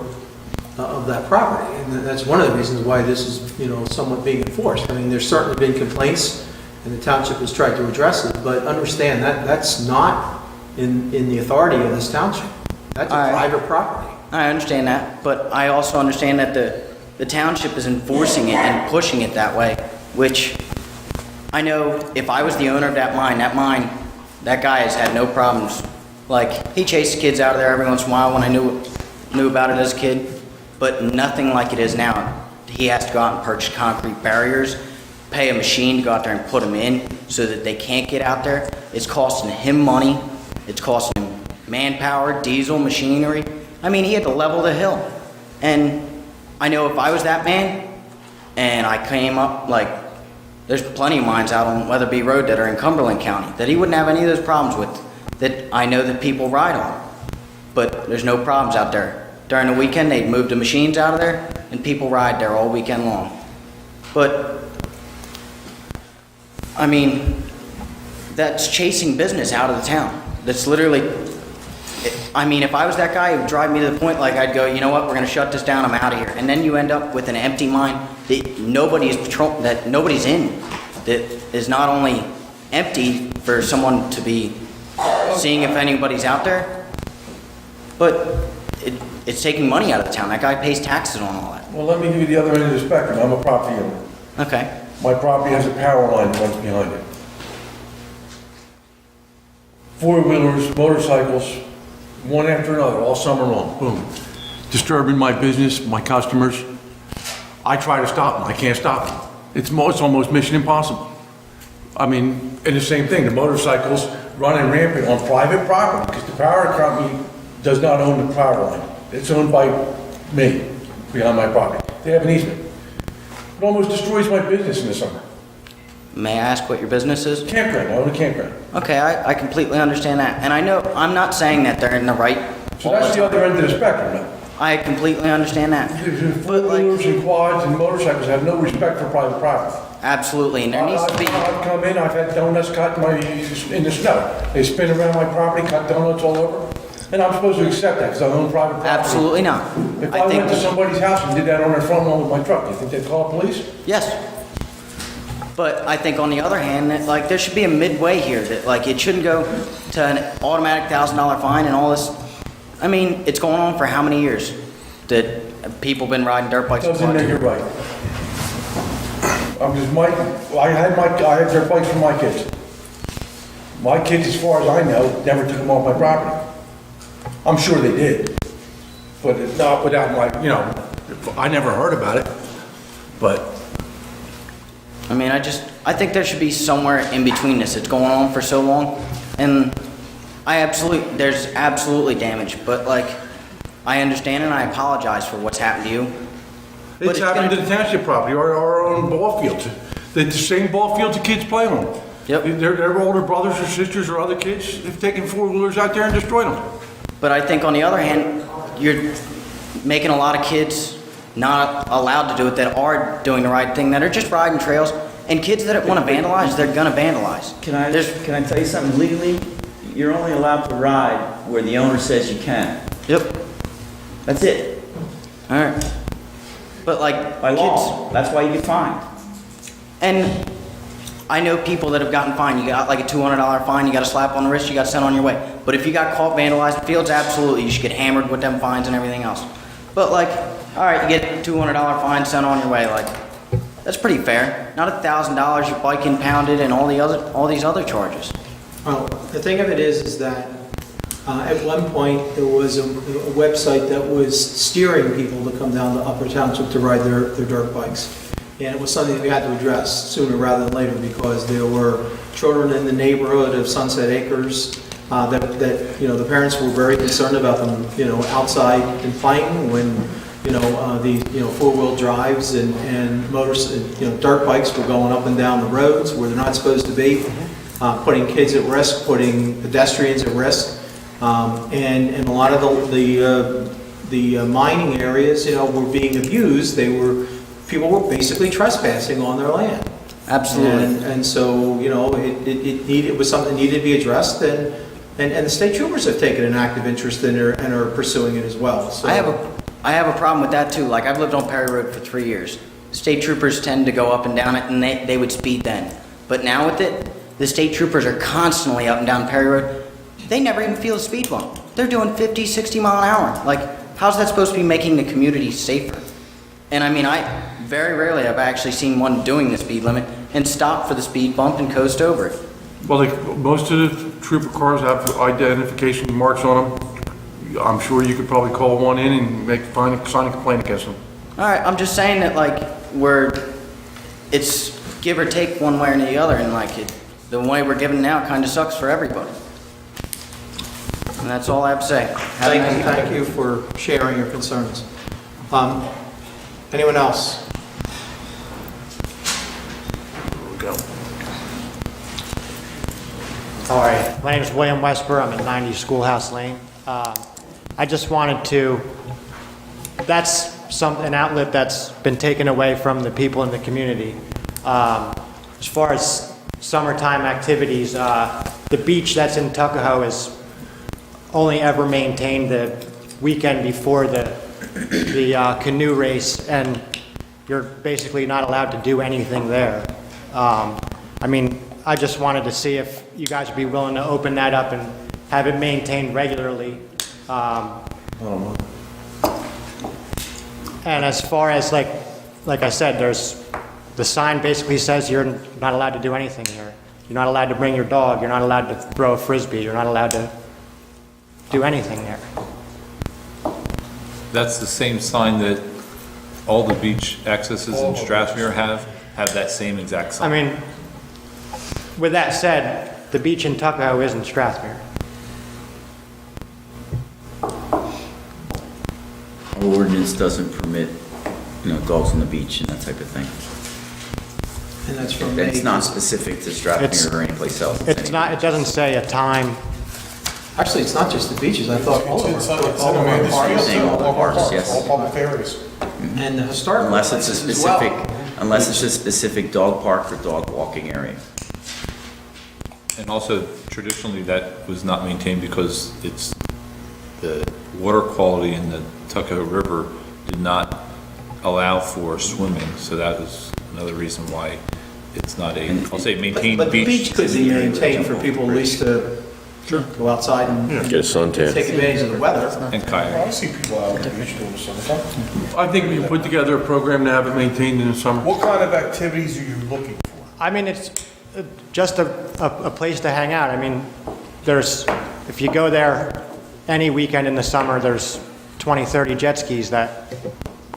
of that property. And that's one of the reasons why this is, somewhat being enforced. I mean, there's certainly been complaints, and the township has tried to address it, but understand that that's not in the authority of this township. That's a All right. private property. I understand that, but I also understand that the township is enforcing it and pushing it that way, which I know if I was the owner of that mine, that guy has had no problems. Like, he chased kids out of there every once in a while when I knew about it as a kid, but nothing like it is now. He has to go out and purchase concrete barriers, pay a machine to go out there and put them in so that they can't get out there. It's costing him money. It's costing him manpower, diesel, machinery. I mean, he had to level the hill. And I know if I was that man and I came up, like, there's plenty of mines out on Weatherby Road that are in Cumberland County that he wouldn't have any of those problems with, that I know that people ride on. But there's no problems out there. During the weekend, they'd move the machines out of there and people ride there all weekend long. But, I mean, that's chasing business out of the town. That's literally, I mean, if I was that guy, it would drive me to the point like I'd go, you know what, we're gonna shut this down, I'm out of here. And then you end up with an empty mine that nobody's in, that is not only empty for someone to be seeing if anybody's out there, but it's taking money out of the town. That guy pays taxes on all that. Well, let me give you the other end of the spectrum. I'm a property owner. Okay. My property has a power line that runs behind it. Four-wheelers, motorcycles, one after another, all summer long, boom. Disturbing my business, my customers. I try to stop them, I can't stop them. It's almost mission impossible. I mean, and the same thing, the motorcycles running rampant on private property, because the power company does not own the power line. It's owned by me, behind my property. They have an easement. It almost destroys my business in the summer. May I ask what your business is? Campground, I own a campground. Okay, I completely understand that. And I know, I'm not saying that they're in the right. So that's the other end of the spectrum now. I completely understand that. Four-wheelers and quads and motorcycles have no respect for private property. Absolutely, and there needs to be. I've come in, I've had donuts cut in the snow. They spin around my property, cut donuts all over. And I'm supposed to accept that because I own private property. Absolutely not. If I went to somebody's house and did that on their front lawn with my truck, do you think they'd call the police? Yes. But I think on the other hand, that like there should be a midway here, that like it shouldn't go to an automatic $1,000 fine and all this. I mean, it's going on for how many years that people been riding dirt bikes? Doesn't make it right. I had dirt bikes for my kids. My kids, as far as I know, never took them off my property. I'm sure they did, but it's not without I never heard about it, but. I mean, I think there should be somewhere in between this. It's going on for so long, and there's absolutely damage, but like, I understand and I apologize for what's happened to you. It's happened to the township property, our own ball fields. The same ball fields the kids play on. Yep. Their older brothers or sisters or other kids have taken four-wheelers out there and destroyed them. But I think on the other hand, you're making a lot of kids not allowed to do it that are doing the right thing, that are just riding trails. And kids that want to vandalize, they're going to vandalize. Can I tell you something? Legally, you're only allowed to ride where the owner says you can. Yep. That's it. All right. But like By law. That's why you get fined. And I know people that have gotten fined. You got like a $200 fine, you got a slap on the wrist, you got sent on your way. But if you got caught vandalizing fields, absolutely, you should get hammered with them fines and everything else. But like, all right, you get a $200 fine sent on your way. Like, that's pretty fair. Not $1,000 your bike impounded and all these other charges. Well, the thing of it is that at one point there was a website that was steering people to come down to Upper Township to ride their dirt bikes. And it was something that we had to address sooner rather than later because there were children in the neighborhood of Sunset Acres that the parents were very concerned about them, outside and playing when, the four-wheel drives and motors, dirt bikes were going up and down the roads where they're not supposed to be, putting kids at risk, putting pedestrians at risk. And a lot of the the mining areas, were being abused. People were basically trespassing on their land. Absolutely. And so, it was something that needed to be addressed, and the state troopers have taken an active interest in it and are pursuing it as well. So I have a problem with that too. Like, I've lived on Perry Road for 3 years. State troopers tend to go up and down it, and they would speed then. But now with it, the state troopers are constantly up and down Perry Road. They never even feel a speed bump. They're doing 50, 60 mile an hour. Like, how's that supposed to be making the community safer? And I mean, I very rarely have actually seen one doing the speed limit and stop for the speed bump and coast over it. Well, most of the trooper cars have identification marks on them. I'm sure you could probably call one in and sign a complaint against them. All right, I'm just saying that, like, it's give or take one way or the other, and like the way we're giving now kind of sucks for everybody. And that's all I have to say. Thank you for sharing your concerns. Anyone else? Go. All right, my name is William Westborough. I'm at 90 Schoolhouse Lane. I just wanted to, that's an outlet that's been taken away from the people in the community. As far as summertime activities, the beach that's in Tuckahoe is only ever maintained the weekend before the canoe race, and you're basically not allowed to do anything there. I mean, I just wanted to see if you guys would be willing to open that up and have it maintained regularly. And as far as like I said, the sign basically says you're not allowed to do anything here. You're not allowed to bring your dog. You're not allowed to throw a frisbee. You're not allowed to do anything there. That's the same sign that all the beach accesses in Strathmere have that same exact sign. I mean, with that said, the beach in Tuckahoe isn't Strathmere. Our ordinance doesn't permit, dogs on the beach and that type of thing. And that's from It's not specific to Strathmere or anyplace else. It's not. It doesn't say a time. Actually, it's not just the beaches. I thought all of our parks. All the parks, yes. All public areas. And the historical Unless it's a places as well. specific dog park or dog walking area. And also, traditionally, that was not maintained because it's the water quality in the Tuckahoe River did not allow for swimming, so that was another reason why it's not I'll say maintained But the beach. beach could be maintained for people at least to go outside and Get a suntan. take advantage of the weather. And kayak. I see people out on the beach doing the summertime. I think we can put together a program to have it maintained in the summer. What kind of activities are you looking for? I mean, it's just a place to hang out. I mean, if you go there any weekend in the summer, there's 20, 30 jet skis that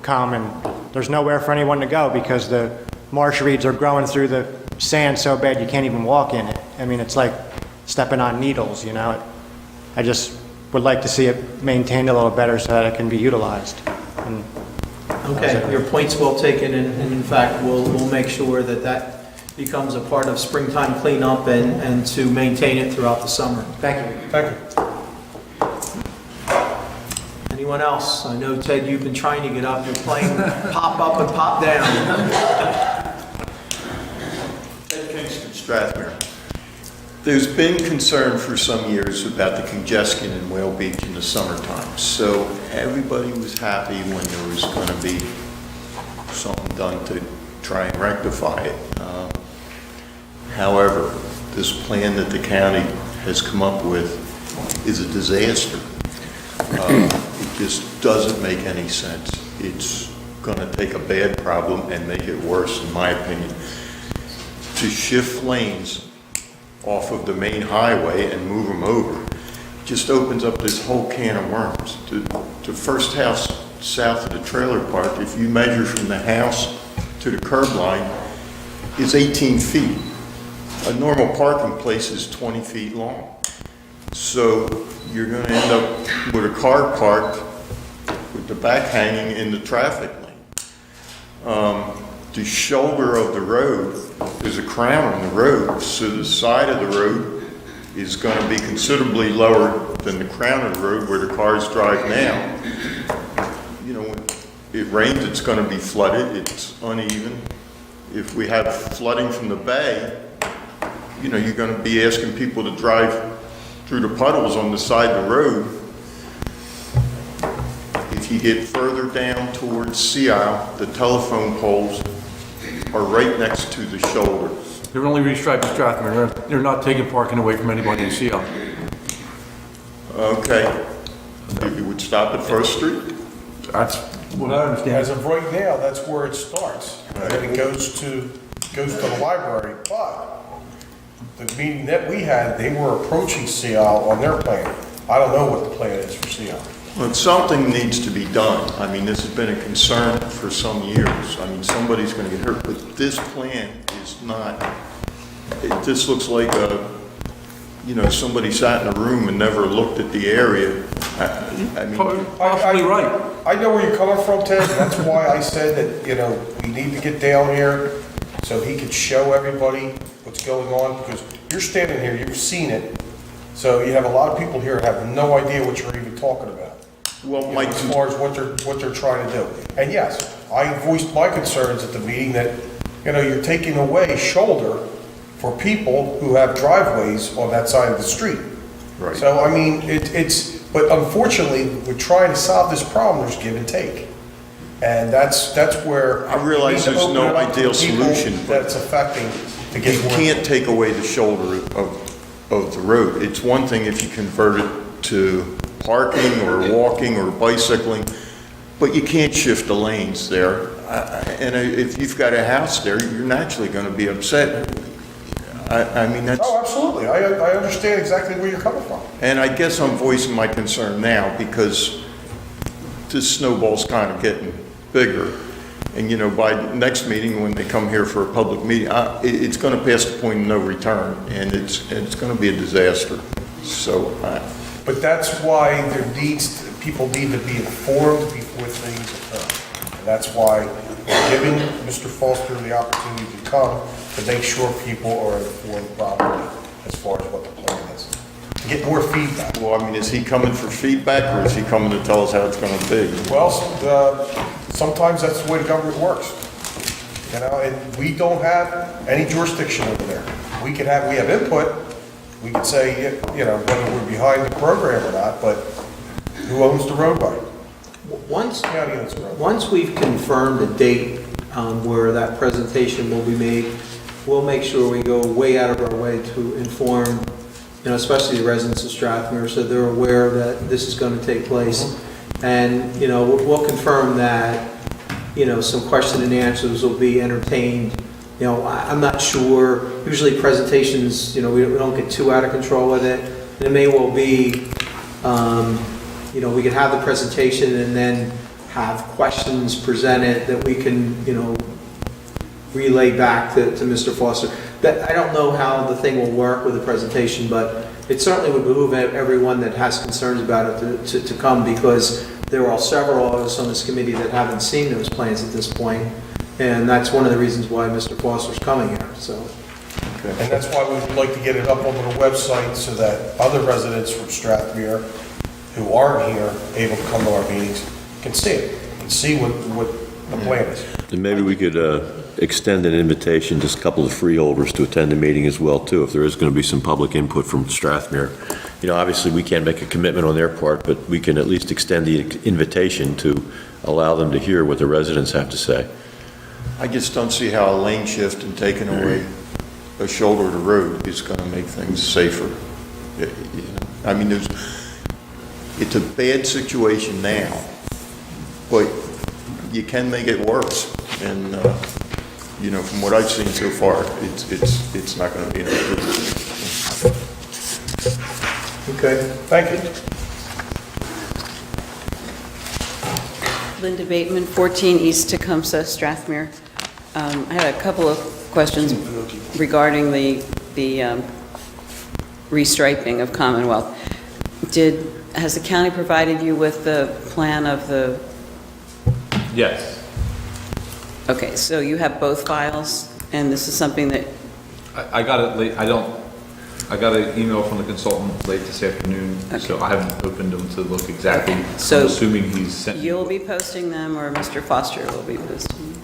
come, and there's nowhere for anyone to go because the marsh reeds are growing through the sand so bad you can't even walk in it. I mean, it's like stepping on needles, I just would like to see it maintained a little better so that it can be utilized. And Okay, your point's well taken, and in fact, we'll make sure that becomes a part of springtime cleanup and to maintain it throughout the summer. Thank you. Thank you. Anyone else? I know, Ted, you've been trying to get up. You're playing pop up and pop down. Ted Kingston, Strathmere. There's been concern for some years about the congestion in Whale Beach in the summertime. So everybody was happy when there was going to be something done to try and rectify it. However, this plan that the county has come up with is a disaster. It just doesn't make any sense. It's going to take a bad problem and make it worse, in my opinion. To shift lanes off of the main highway and move them over just opens up this whole can of worms. The first house south of the trailer park, if you measure from the house to the curb line, is 18 feet. A normal parking place is 20 feet long. So you're going to end up with a car parked with the back hanging in the traffic lane. The shoulder of the road is a crown on the road, so the side of the road is going to be considerably lower than the crown of the road where the cars drive now. You know, when it rains, it's going to be flooded, it's uneven. If we have flooding from the bay, you know, you're going to be asking people to drive through the puddles on the side of the road. If you get further down towards Sea Isle, the telephone poles are right next to the shoulder. They're only restriping Strathmere. They're not taking parking away from anybody in Seal. Okay. You would stop at First Street? That's what I understand. As of right now, that's where it starts. And then it goes to the library. But the meeting that we had, they were approaching Sea Isle on their plan. I don't know what the plan is for Sea Isle. Well, something needs to be done. I mean, this has been a concern for some years. I mean, somebody's going to get hurt, but this plan is not, this looks like you know, somebody sat in a room and never looked at the area. I mean, Possibly right. I know where you're coming from, Ted. That's why I said that, you know, we need to get down here so he could show everybody what's going on, because you're standing here, you've seen it. So you have a lot of people here that have no idea what you're even talking about. well, You know, as far as what they're trying to do. And yes, I voiced my concerns at the meeting that, you know, you're taking away shoulder for people who have driveways on that side of the street. Right. So, I mean, but unfortunately, we're trying to solve this problem, there's give and take. And that's where. I realize we need to there's no open it up to ideal people solution, but That's affecting to get you more. can't take away the shoulder of the road. It's one thing if you convert it to parking or walking or bicycling, but you can't shift the lanes there. And if you've got a house there, you're naturally going to be upset. I mean, that's... Oh, absolutely. I understand exactly where you're coming from. And I guess I'm voicing my concern now because this snowball's kind of getting bigger. And, you know, by the next meeting, when they come here for a public meeting, it's going to pass the point of no return, and it's going to be a disaster. So... But that's why people need to be informed before things occur. And that's why we're giving Mr. Foster the opportunity to come to make sure people are informed properly as far as what the plan is. To get more feedback. Well, I mean, is he coming for feedback, or is he coming to tell us how it's going to be? Well, sometimes that's the way the government works. You know, and we don't have any jurisdiction over there. We have input. We can say, you know, whether we're behind the program or not, but who owns the roadway? Once, County owns the roadway. once we've confirmed a date where that presentation will be made, we'll make sure we go way out of our way to inform, you know, especially the residents of Strathmere, so they're aware that this is going to take place. And, you know, we'll confirm that, you know, some question and answers will be entertained. You know, I'm not sure, usually presentations, you know, we don't get too out of control with it. And it may well be, you know, we could have the presentation and then have questions presented that we can, you know, relay back to Mr. Foster. I don't know how the thing will work with the presentation, but it certainly would behoove everyone that has concerns about it to come, because there are several of us on this committee that haven't seen those plans at this point. And that's one of the reasons why Mr. Foster's coming here, so. And that's why we'd like to get it up onto the website so that other residents from Strathmere who aren't here, able to come to our meetings, can see it, and see what the plan is. And maybe we could extend an invitation to a couple of freeholders to attend the meeting as well, too, if there is going to be some public input from Strathmere. You know, obviously, we can't make a commitment on their part, but we can at least extend the invitation to allow them to hear what the residents have to say. I just don't see how a lane shift and taking away a shoulder of the road is going to make things safer. You know, I mean, it's a bad situation now, but you can make it worse. And, you know, from what I've seen so far, it's not going to be an improvement. Okay, thank you. Linda Bateman, 14 East Tecumseh, Strathmere. I had a couple of questions regarding the restriping of Commonwealth. Has the county provided you with the plan of the... Yes. Okay, so you have both files, and this is something that... I got it late. I don't... I got an email from the consultant late this afternoon, so I haven't opened them to look exactly. So I'm assuming he's sent. You'll be posting them, or Mr. Foster will be posting them?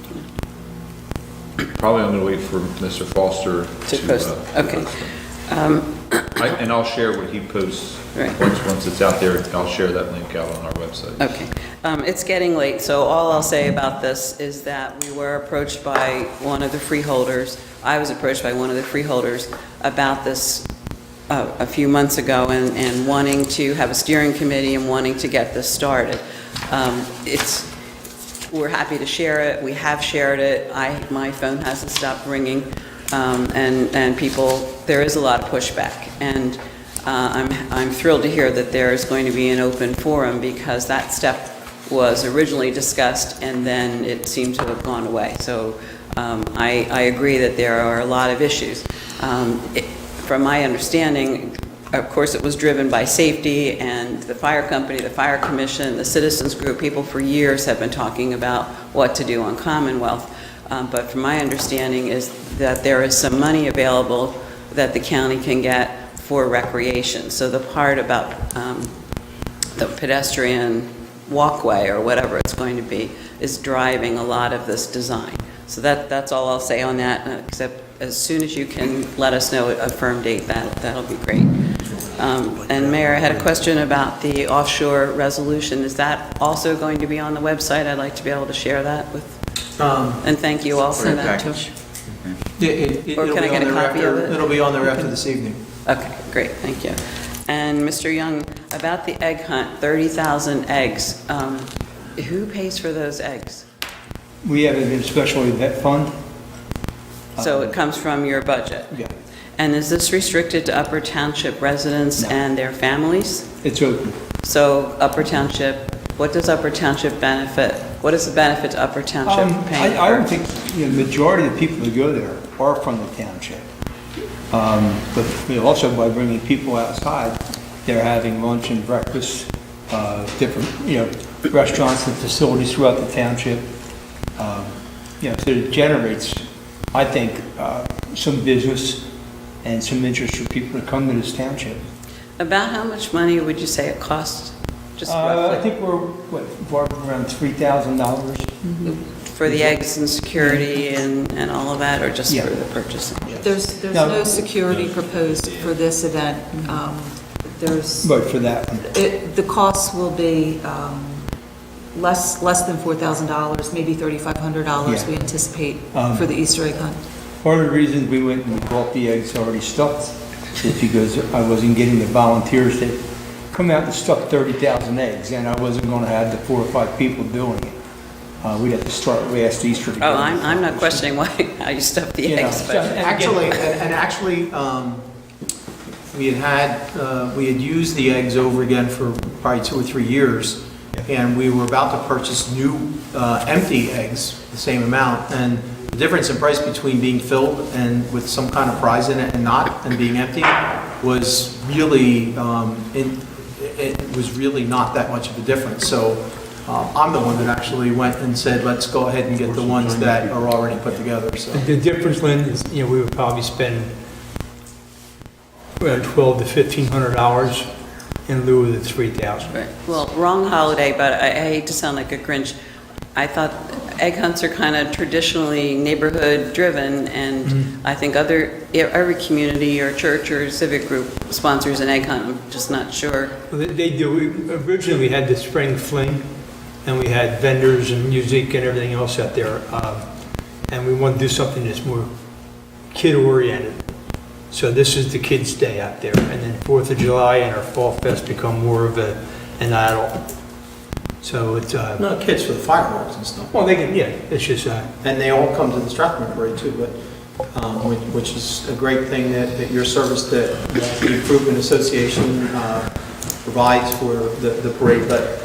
Probably I'm going to wait for Mr. Foster To post, okay. And I'll share what he posts. Right. Once it's out there, I'll share that link out on our website. Okay. It's getting late, so all I'll say about this is that we were approached by one of the freeholders. I was approached by one of the freeholders about this a few months ago and wanting to have a steering committee and wanting to get this started. We're happy to share it. We have shared it. My phone hasn't stopped ringing, and people, there is a lot of pushback. And I'm thrilled to hear that there is going to be an open forum, because that step was originally discussed and then it seemed to have gone away. So I agree that there are a lot of issues. From my understanding, of course, it was driven by safety, and the fire company, the fire commission, the citizens group, people for years have been talking about what to do on Commonwealth. But from my understanding is that there is some money available that the county can get for recreation. So the part about the pedestrian walkway, or whatever it's going to be, is driving a lot of this design. So that's all I'll say on that, except as soon as you can let us know a firm date, that'll be great. And Mayor, I had a question about the offshore resolution. Is that also going to be on the website? I'd like to be able to share that with, and thank you all for that too. Or can I get a copy of it? It'll be on there after this evening. Okay, great, thank you. And Mr. Young, about the egg hunt, 30,000 eggs, who pays for those eggs? We have a special event fund. So it comes from your budget? Yeah. And is this restricted to Upper Township residents and their families? It's open. So Upper Township, what does Upper Township benefit? What is the benefit to Upper Township paying? I don't think, the majority of the people that go there are from the township. But also by bringing people outside, they're having lunch and breakfast, different, restaurants and facilities throughout the township. So it generates, I think, some business and some interest for people to come to this township. About how much money would you say it costs? Just roughly? I think we're, around $3,000. For the eggs and security and all of that, or just Yeah. for the purchasing? There's no security proposed for this event. But for that one. The costs will be less than $4,000, maybe $3,500 Yeah. we anticipate for the Easter egg hunt. Part of the reason we went and bought the eggs already stuffed is because I wasn't getting the volunteers to come out and stuff 30,000 eggs, and I wasn't going to have the 4 or 5 people doing it. We'd have to start last Easter. Oh, I'm not questioning how you stuff the eggs, but... Actually, we had used the eggs over again for probably 2 or 3 years, and we were about to purchase new empty eggs, the same amount, and the difference in price between being filled and with some kind of prize in it and not, and being empty, was really, it was really not that much of a difference. So I'm the one that actually went and said, let's go ahead and get the ones that are already put together. So The difference, Lynn, is, we would probably spend around $1,200 to $1,500 in lieu of the $3,000. Right. Well, wrong holiday, but I hate to sound like a Grinch. I thought egg hunts are kind of traditionally neighborhood-driven, and I think every community or church or civic group sponsors an egg hunt. I'm just not sure. Well, they do. Originally, we had the spring fling, and we had vendors and music and everything else out there, and we want to do something that's more kid-oriented. So this is the kids' day out there, and then 4th of July and our Fall Fest become more of an adult. So it's... no, kids for the fireworks and stuff. Well, they can, it's just... And they all come to the Strathmore Parade too, but, which is a great thing that your service, that the Improvement Association provides for the parade. But,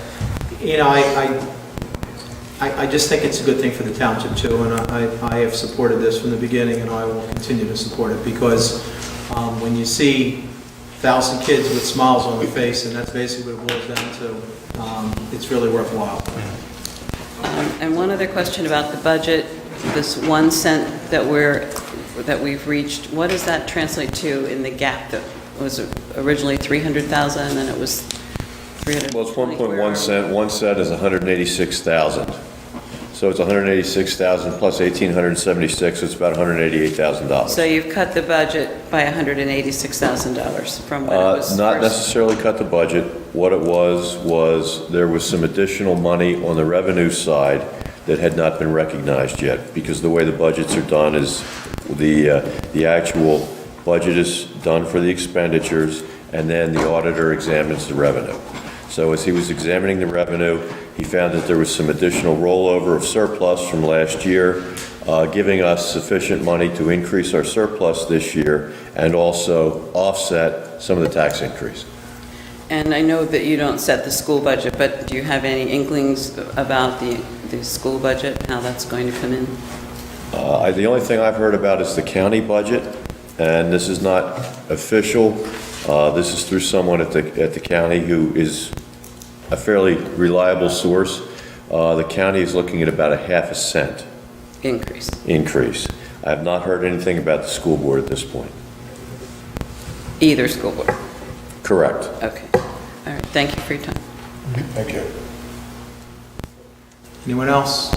I just think it's a good thing for the township too, and I have supported this from the beginning, and I will continue to support it, because when you see 1,000 kids with smiles on their face, and that's basically what it boils down to, it's really worthwhile. And one other question about the budget, this 1 cent that we're that we've reached, what does that translate to in the gap that was originally 300,000 and then it was 300? Well, it's 1.1 cent. 1 cent is 186,000. So it's 186,000 plus 1,876, so it's about $188,000. So you've cut the budget by $186,000 from what it was Not first. necessarily cut the budget. What it was there was some additional money on the revenue side that had not been recognized yet, because the way the budgets are done is the actual budget is done for the expenditures, and then the auditor examines the revenue. So as he was examining the revenue, he found that there was some additional rollover of surplus from last year, giving us sufficient money to increase our surplus this year and also offset some of the tax increase. And I know that you don't set the school budget, but do you have any inklings about the school budget, how that's going to come in? The only thing I've heard about is the county budget, and this is not official. This is through someone at the county who is a fairly reliable source. The county is looking at about a half a cent increase. I have not heard anything about the school board at this point. Either school board? Correct. Okay. All right. Thank you for your time. Thank you. Anyone else?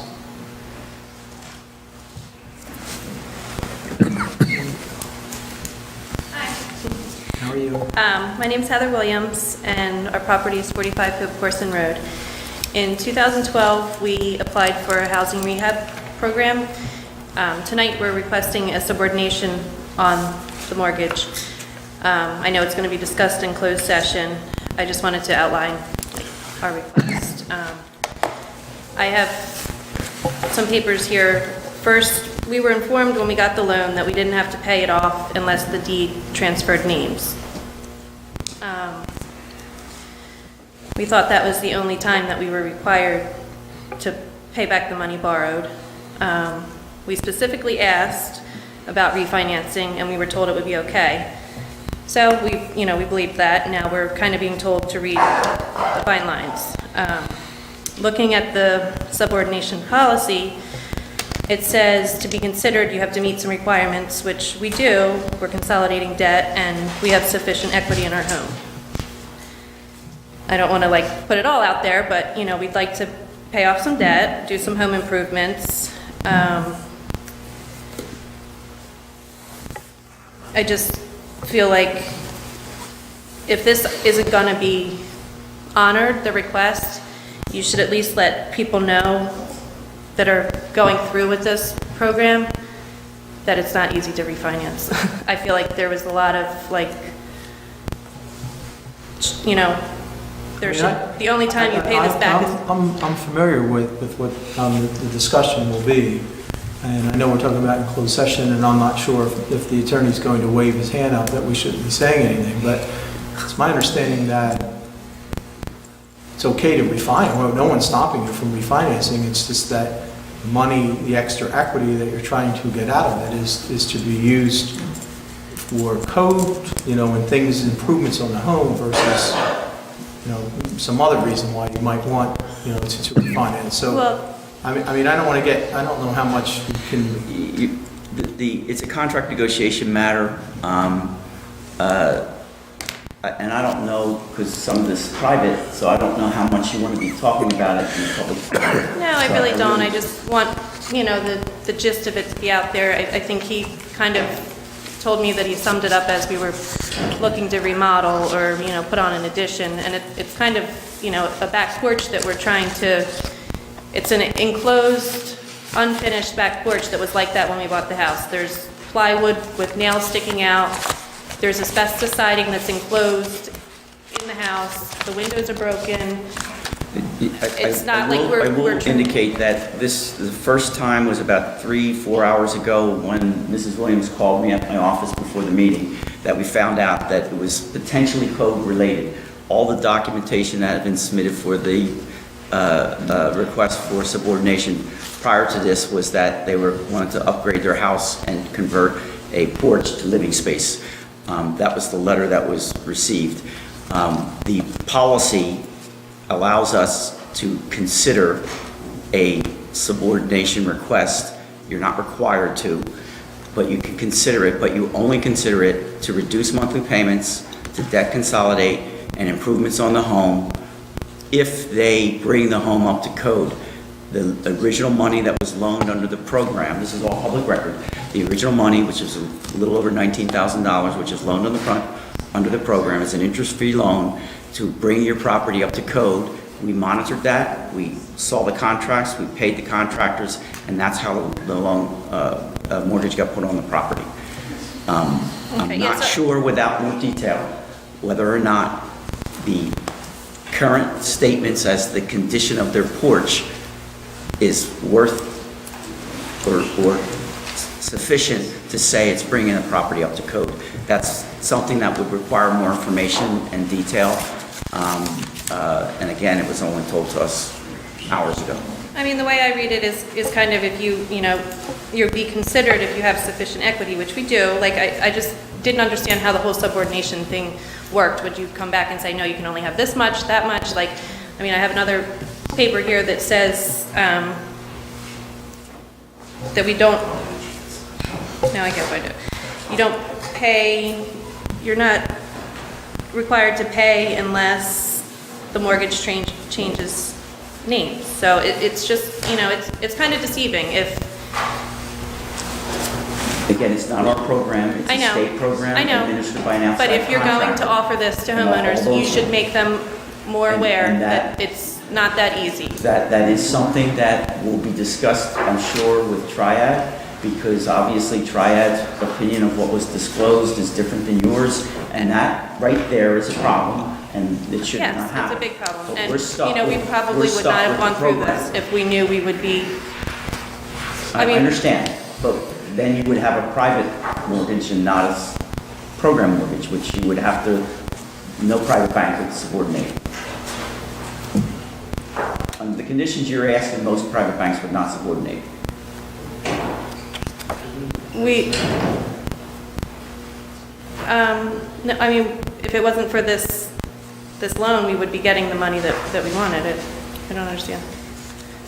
How are you? My name's Heather Williams, and our property is 45 Hope Corson Road. In 2012, we applied for a housing rehab program. Tonight, we're requesting a subordination on the mortgage. I know it's going to be discussed in closed session. I just wanted to outline our request. I have some papers here. First, we were informed when we got the loan that we didn't have to pay it off unless the deed transferred names. We thought that was the only time that we were required to pay back the money borrowed. We specifically asked about refinancing, and we were told it would be okay. So we believed that. Now we're kind of being told to read the fine lines. Looking at the subordination policy, it says to be considered, you have to meet some requirements, which we do. We're consolidating debt, and we have sufficient equity in our home. I don't want to put it all out there, but we'd like to pay off some debt, do some home improvements. I just feel like if this isn't going to be honored, the request, you should at least let people know that are going through with this program that it's not easy to refinance. I feel like there was a lot of the only time you pay this back is... I'm familiar with what the discussion will be, and I know we're talking about in closed session, and I'm not sure if the attorney's going to wave his hand out that we shouldn't be saying anything, but it's my understanding that it's okay to refinance. Well, no one's stopping you from refinancing. It's just that the money, the extra equity that you're trying to get out of it is to be used for code, and things, improvements on the home versus, some other reason why you might want, to refinance. So, Well, I don't know how much you can... It's a contract negotiation matter, and I don't know, because some of this is private, so I don't know how much you want to be talking about it in public. No, I really don't. I just want, the gist of it to be out there. I think he kind of told me that he summed it up as we were looking to remodel or, put on an addition. And it's kind of, a back porch that we're trying to, it's an enclosed, unfinished back porch that was like that when we bought the house. There's plywood with nails sticking out. There's asbestos siding that's enclosed in the house. The windows are broken. It's not like we're... I will indicate that the first time was about 3-4 hours ago when Mrs. Williams called me at my office before the meeting, that we found out that it was potentially code-related. All the documentation that had been submitted for the request for subordination prior to this was that they wanted to upgrade their house and convert a porch to living space. That was the letter that was received. The policy allows us to consider a subordination request. You're not required to. but you can consider it, but you only consider it to reduce monthly payments, to debt consolidate, and improvements on the home if they bring the home up to code. The original money that was loaned under the program, this is all public record, the original money, which is a little over $19,000, which is loaned on the front under the program, is an interest-free loan to bring your property up to code. We monitored that, we saw the contracts, we paid the contractors, and that's how the loan mortgage got put on the property. I'm Okay, yeah, not so- sure without more detail whether or not the current statements as the condition of their porch is worth or sufficient to say it's bringing the property up to code. That's something that would require more information and detail. And again, it was only told to us hours ago. I mean, the way I read it is kind of if you'd be considered if you have sufficient equity, which we do. Like, I just didn't understand how the whole subordination thing worked. Would you come back and say, no, you can only have this much, that much? Like, I mean, I have another paper here that says that we don't, now I get what I do. You don't pay, you're not required to pay unless the mortgage changes names. So it's just, it's kind of deceiving if, Again, it's not our program, it's I a know, state program I know. administered by an outside But if you're going to contractor. offer this to And all homeowners, you those- should make them more And- aware and that it's not that easy. That is something that will be discussed, I'm sure, with Triad, because obviously Triad's opinion of what was disclosed is different than yours, and that right there is a problem, and it should not Yes, happen. it's a big problem. But And, we're stuck we with- probably we're would stuck not have with the gone through program. this if we knew we would be, I mean- understand, but then you would have a private mortgage and not a program mortgage, which you would have to, no private bank would subordinate. Under the conditions you're asking, most private banks would not subordinate. no, I mean, if it wasn't for this loan, we would be getting the money that we wanted. I don't understand.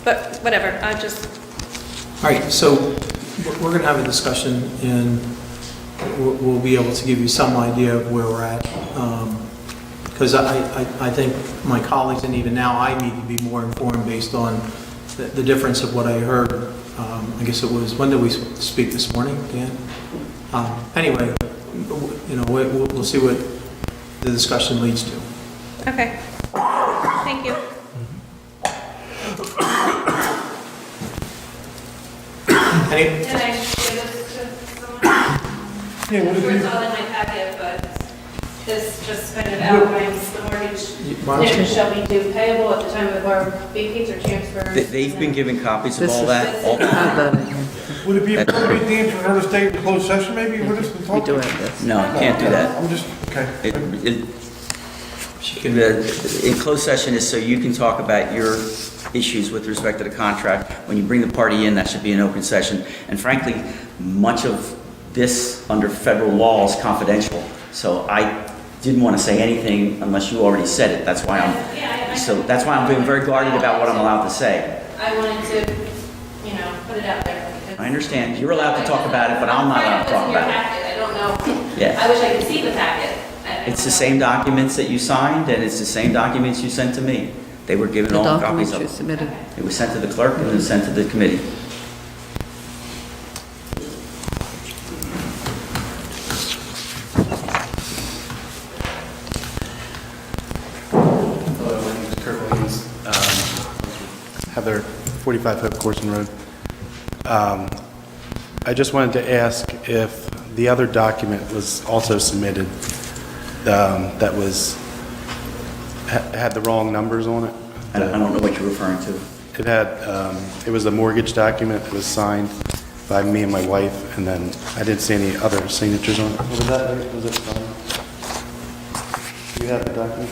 But whatever, All right, so we're going to have a discussion, and we'll be able to give you some idea of where we're at. Because I think my colleagues, and even now, I need to be more informed based on the difference of what I heard. I guess it was, when did we speak this morning, Dan? Anyway, we'll see what the discussion leads to. okay. Thank you. Any, Can I give this to someone? Yeah, what if Sure, it's you, all in my packet, but this just kind of outlines the mortgage why don't you- conditions shall be due payable at the time of our vacates or transfers. They've been given copies of This all is- that. All- would it be appropriate, Dan, for her to stay in closed session maybe with us and We talk? do have this. No, you can't do that. I'm just, okay. In closed session is so you can talk about your issues with respect to the contract. When you bring the party in, that should be an open session. And frankly, much of this under federal law is confidential. So I didn't want to say anything unless you already said it. That's why that's why I'm being very guarded about what I'm allowed to say. I wanted to, put it out there. because- I understand. You're allowed to talk about it, but I'm not allowed to talk about it. I don't know. Yeah. I wish I could see the packet. It's the same documents that you signed, and it's the same documents you sent to me. They were given The all copies documents of you them. submitted. It was sent to the clerk and it was sent to the committee. Hello, my name is Kurt Williams. Heather, 45 Hope Corson Road. I just wanted to ask if the other document was also submitted that had the wrong numbers on it. I don't know what you're referring to. It was a mortgage document that was signed by me and my wife, and then I didn't see any other signatures on it. Was that right? Was it signed? Do you have the document?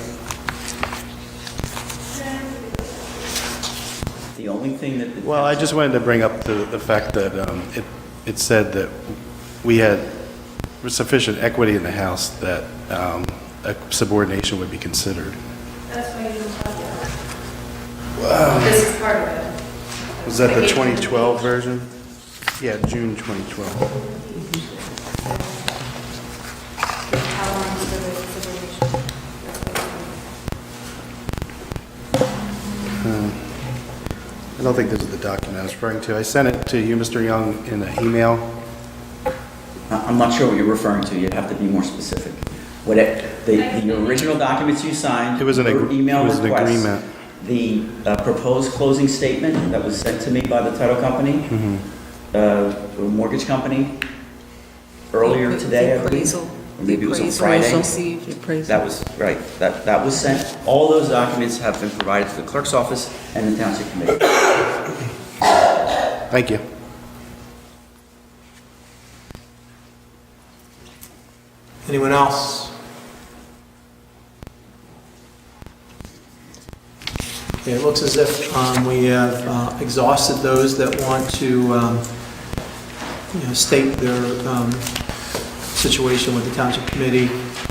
The only thing that... Well, I just wanted to bring up the fact that it said that we had sufficient equity in the house that a subordination would be considered. That's why you didn't talk about it. Wow. This is part of it. Was that I the gave you the 2012 page. version? Yeah, June 2012. How long is the reservation? I don't think this is the document I was referring to. I sent it to you, Mr. Young, in an email. I'm not sure what you're referring to. You'd have to be more specific. The original documents you signed. It was an email requests, agreement. The proposed closing statement that was sent to me by the title company, mortgage company, earlier today, I believe. Or maybe it was on Friday. That was, right, that was sent. All those documents have been provided to the clerk's office and the township committee. Thank you. Anyone else? Okay, it looks as if we have exhausted those that want to state their situation with the Township Committee.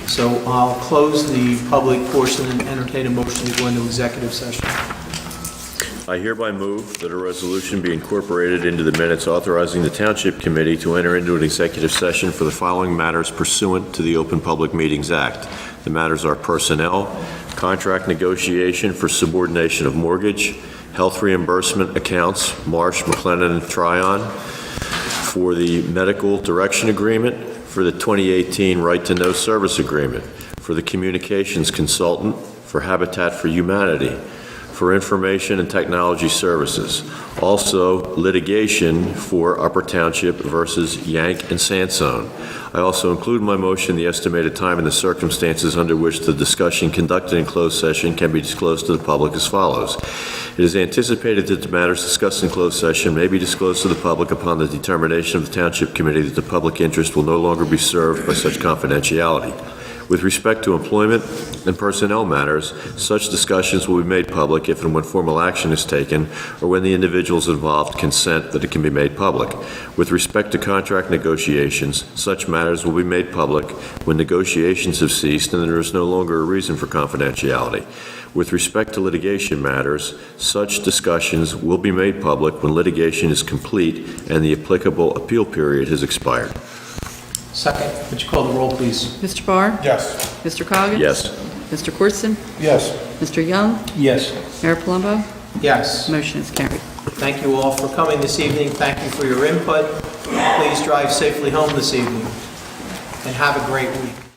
So I'll close the public portion and entertain a motion to go into executive session. I hereby move that a resolution be incorporated into the minutes authorizing the Township Committee to enter into an executive session for the following matters pursuant to the Open Public Meetings Act. The matters are personnel, contract negotiation for subordination of mortgage, health reimbursement accounts, Marsh, McLennan, and Tryon, for the medical direction agreement, for the 2018 Right to Know Service Agreement, for the communications consultant, for Habitat for Humanity, for information and technology services. Also, litigation for Upper Township versus Yank and Sansone. I also include in my motion the estimated time and the circumstances under which the discussion conducted in closed session can be disclosed to the public as follows. It is anticipated that the matters discussed in closed session may be disclosed to the public upon the determination of the Township Committee that the public interest will no longer be served by such confidentiality. With respect to employment and personnel matters, such discussions will be made public if and when formal action is taken or when the individuals involved consent that it can be made public. With respect to contract negotiations, such matters will be made public when negotiations have ceased and there is no longer a reason for confidentiality. With respect to litigation matters, such discussions will be made public when litigation is complete and the applicable appeal period has expired. Second, would you call the roll, please? Mr. Barr? Yes. Mr. Coggins? Yes. Mr. Corson? Yes. Mr. Young? Yes. Mayor Palumbo? Yes. Motion is carried. Thank you all for coming this evening. Thank you for your input. Please drive safely home this evening, and have a great week.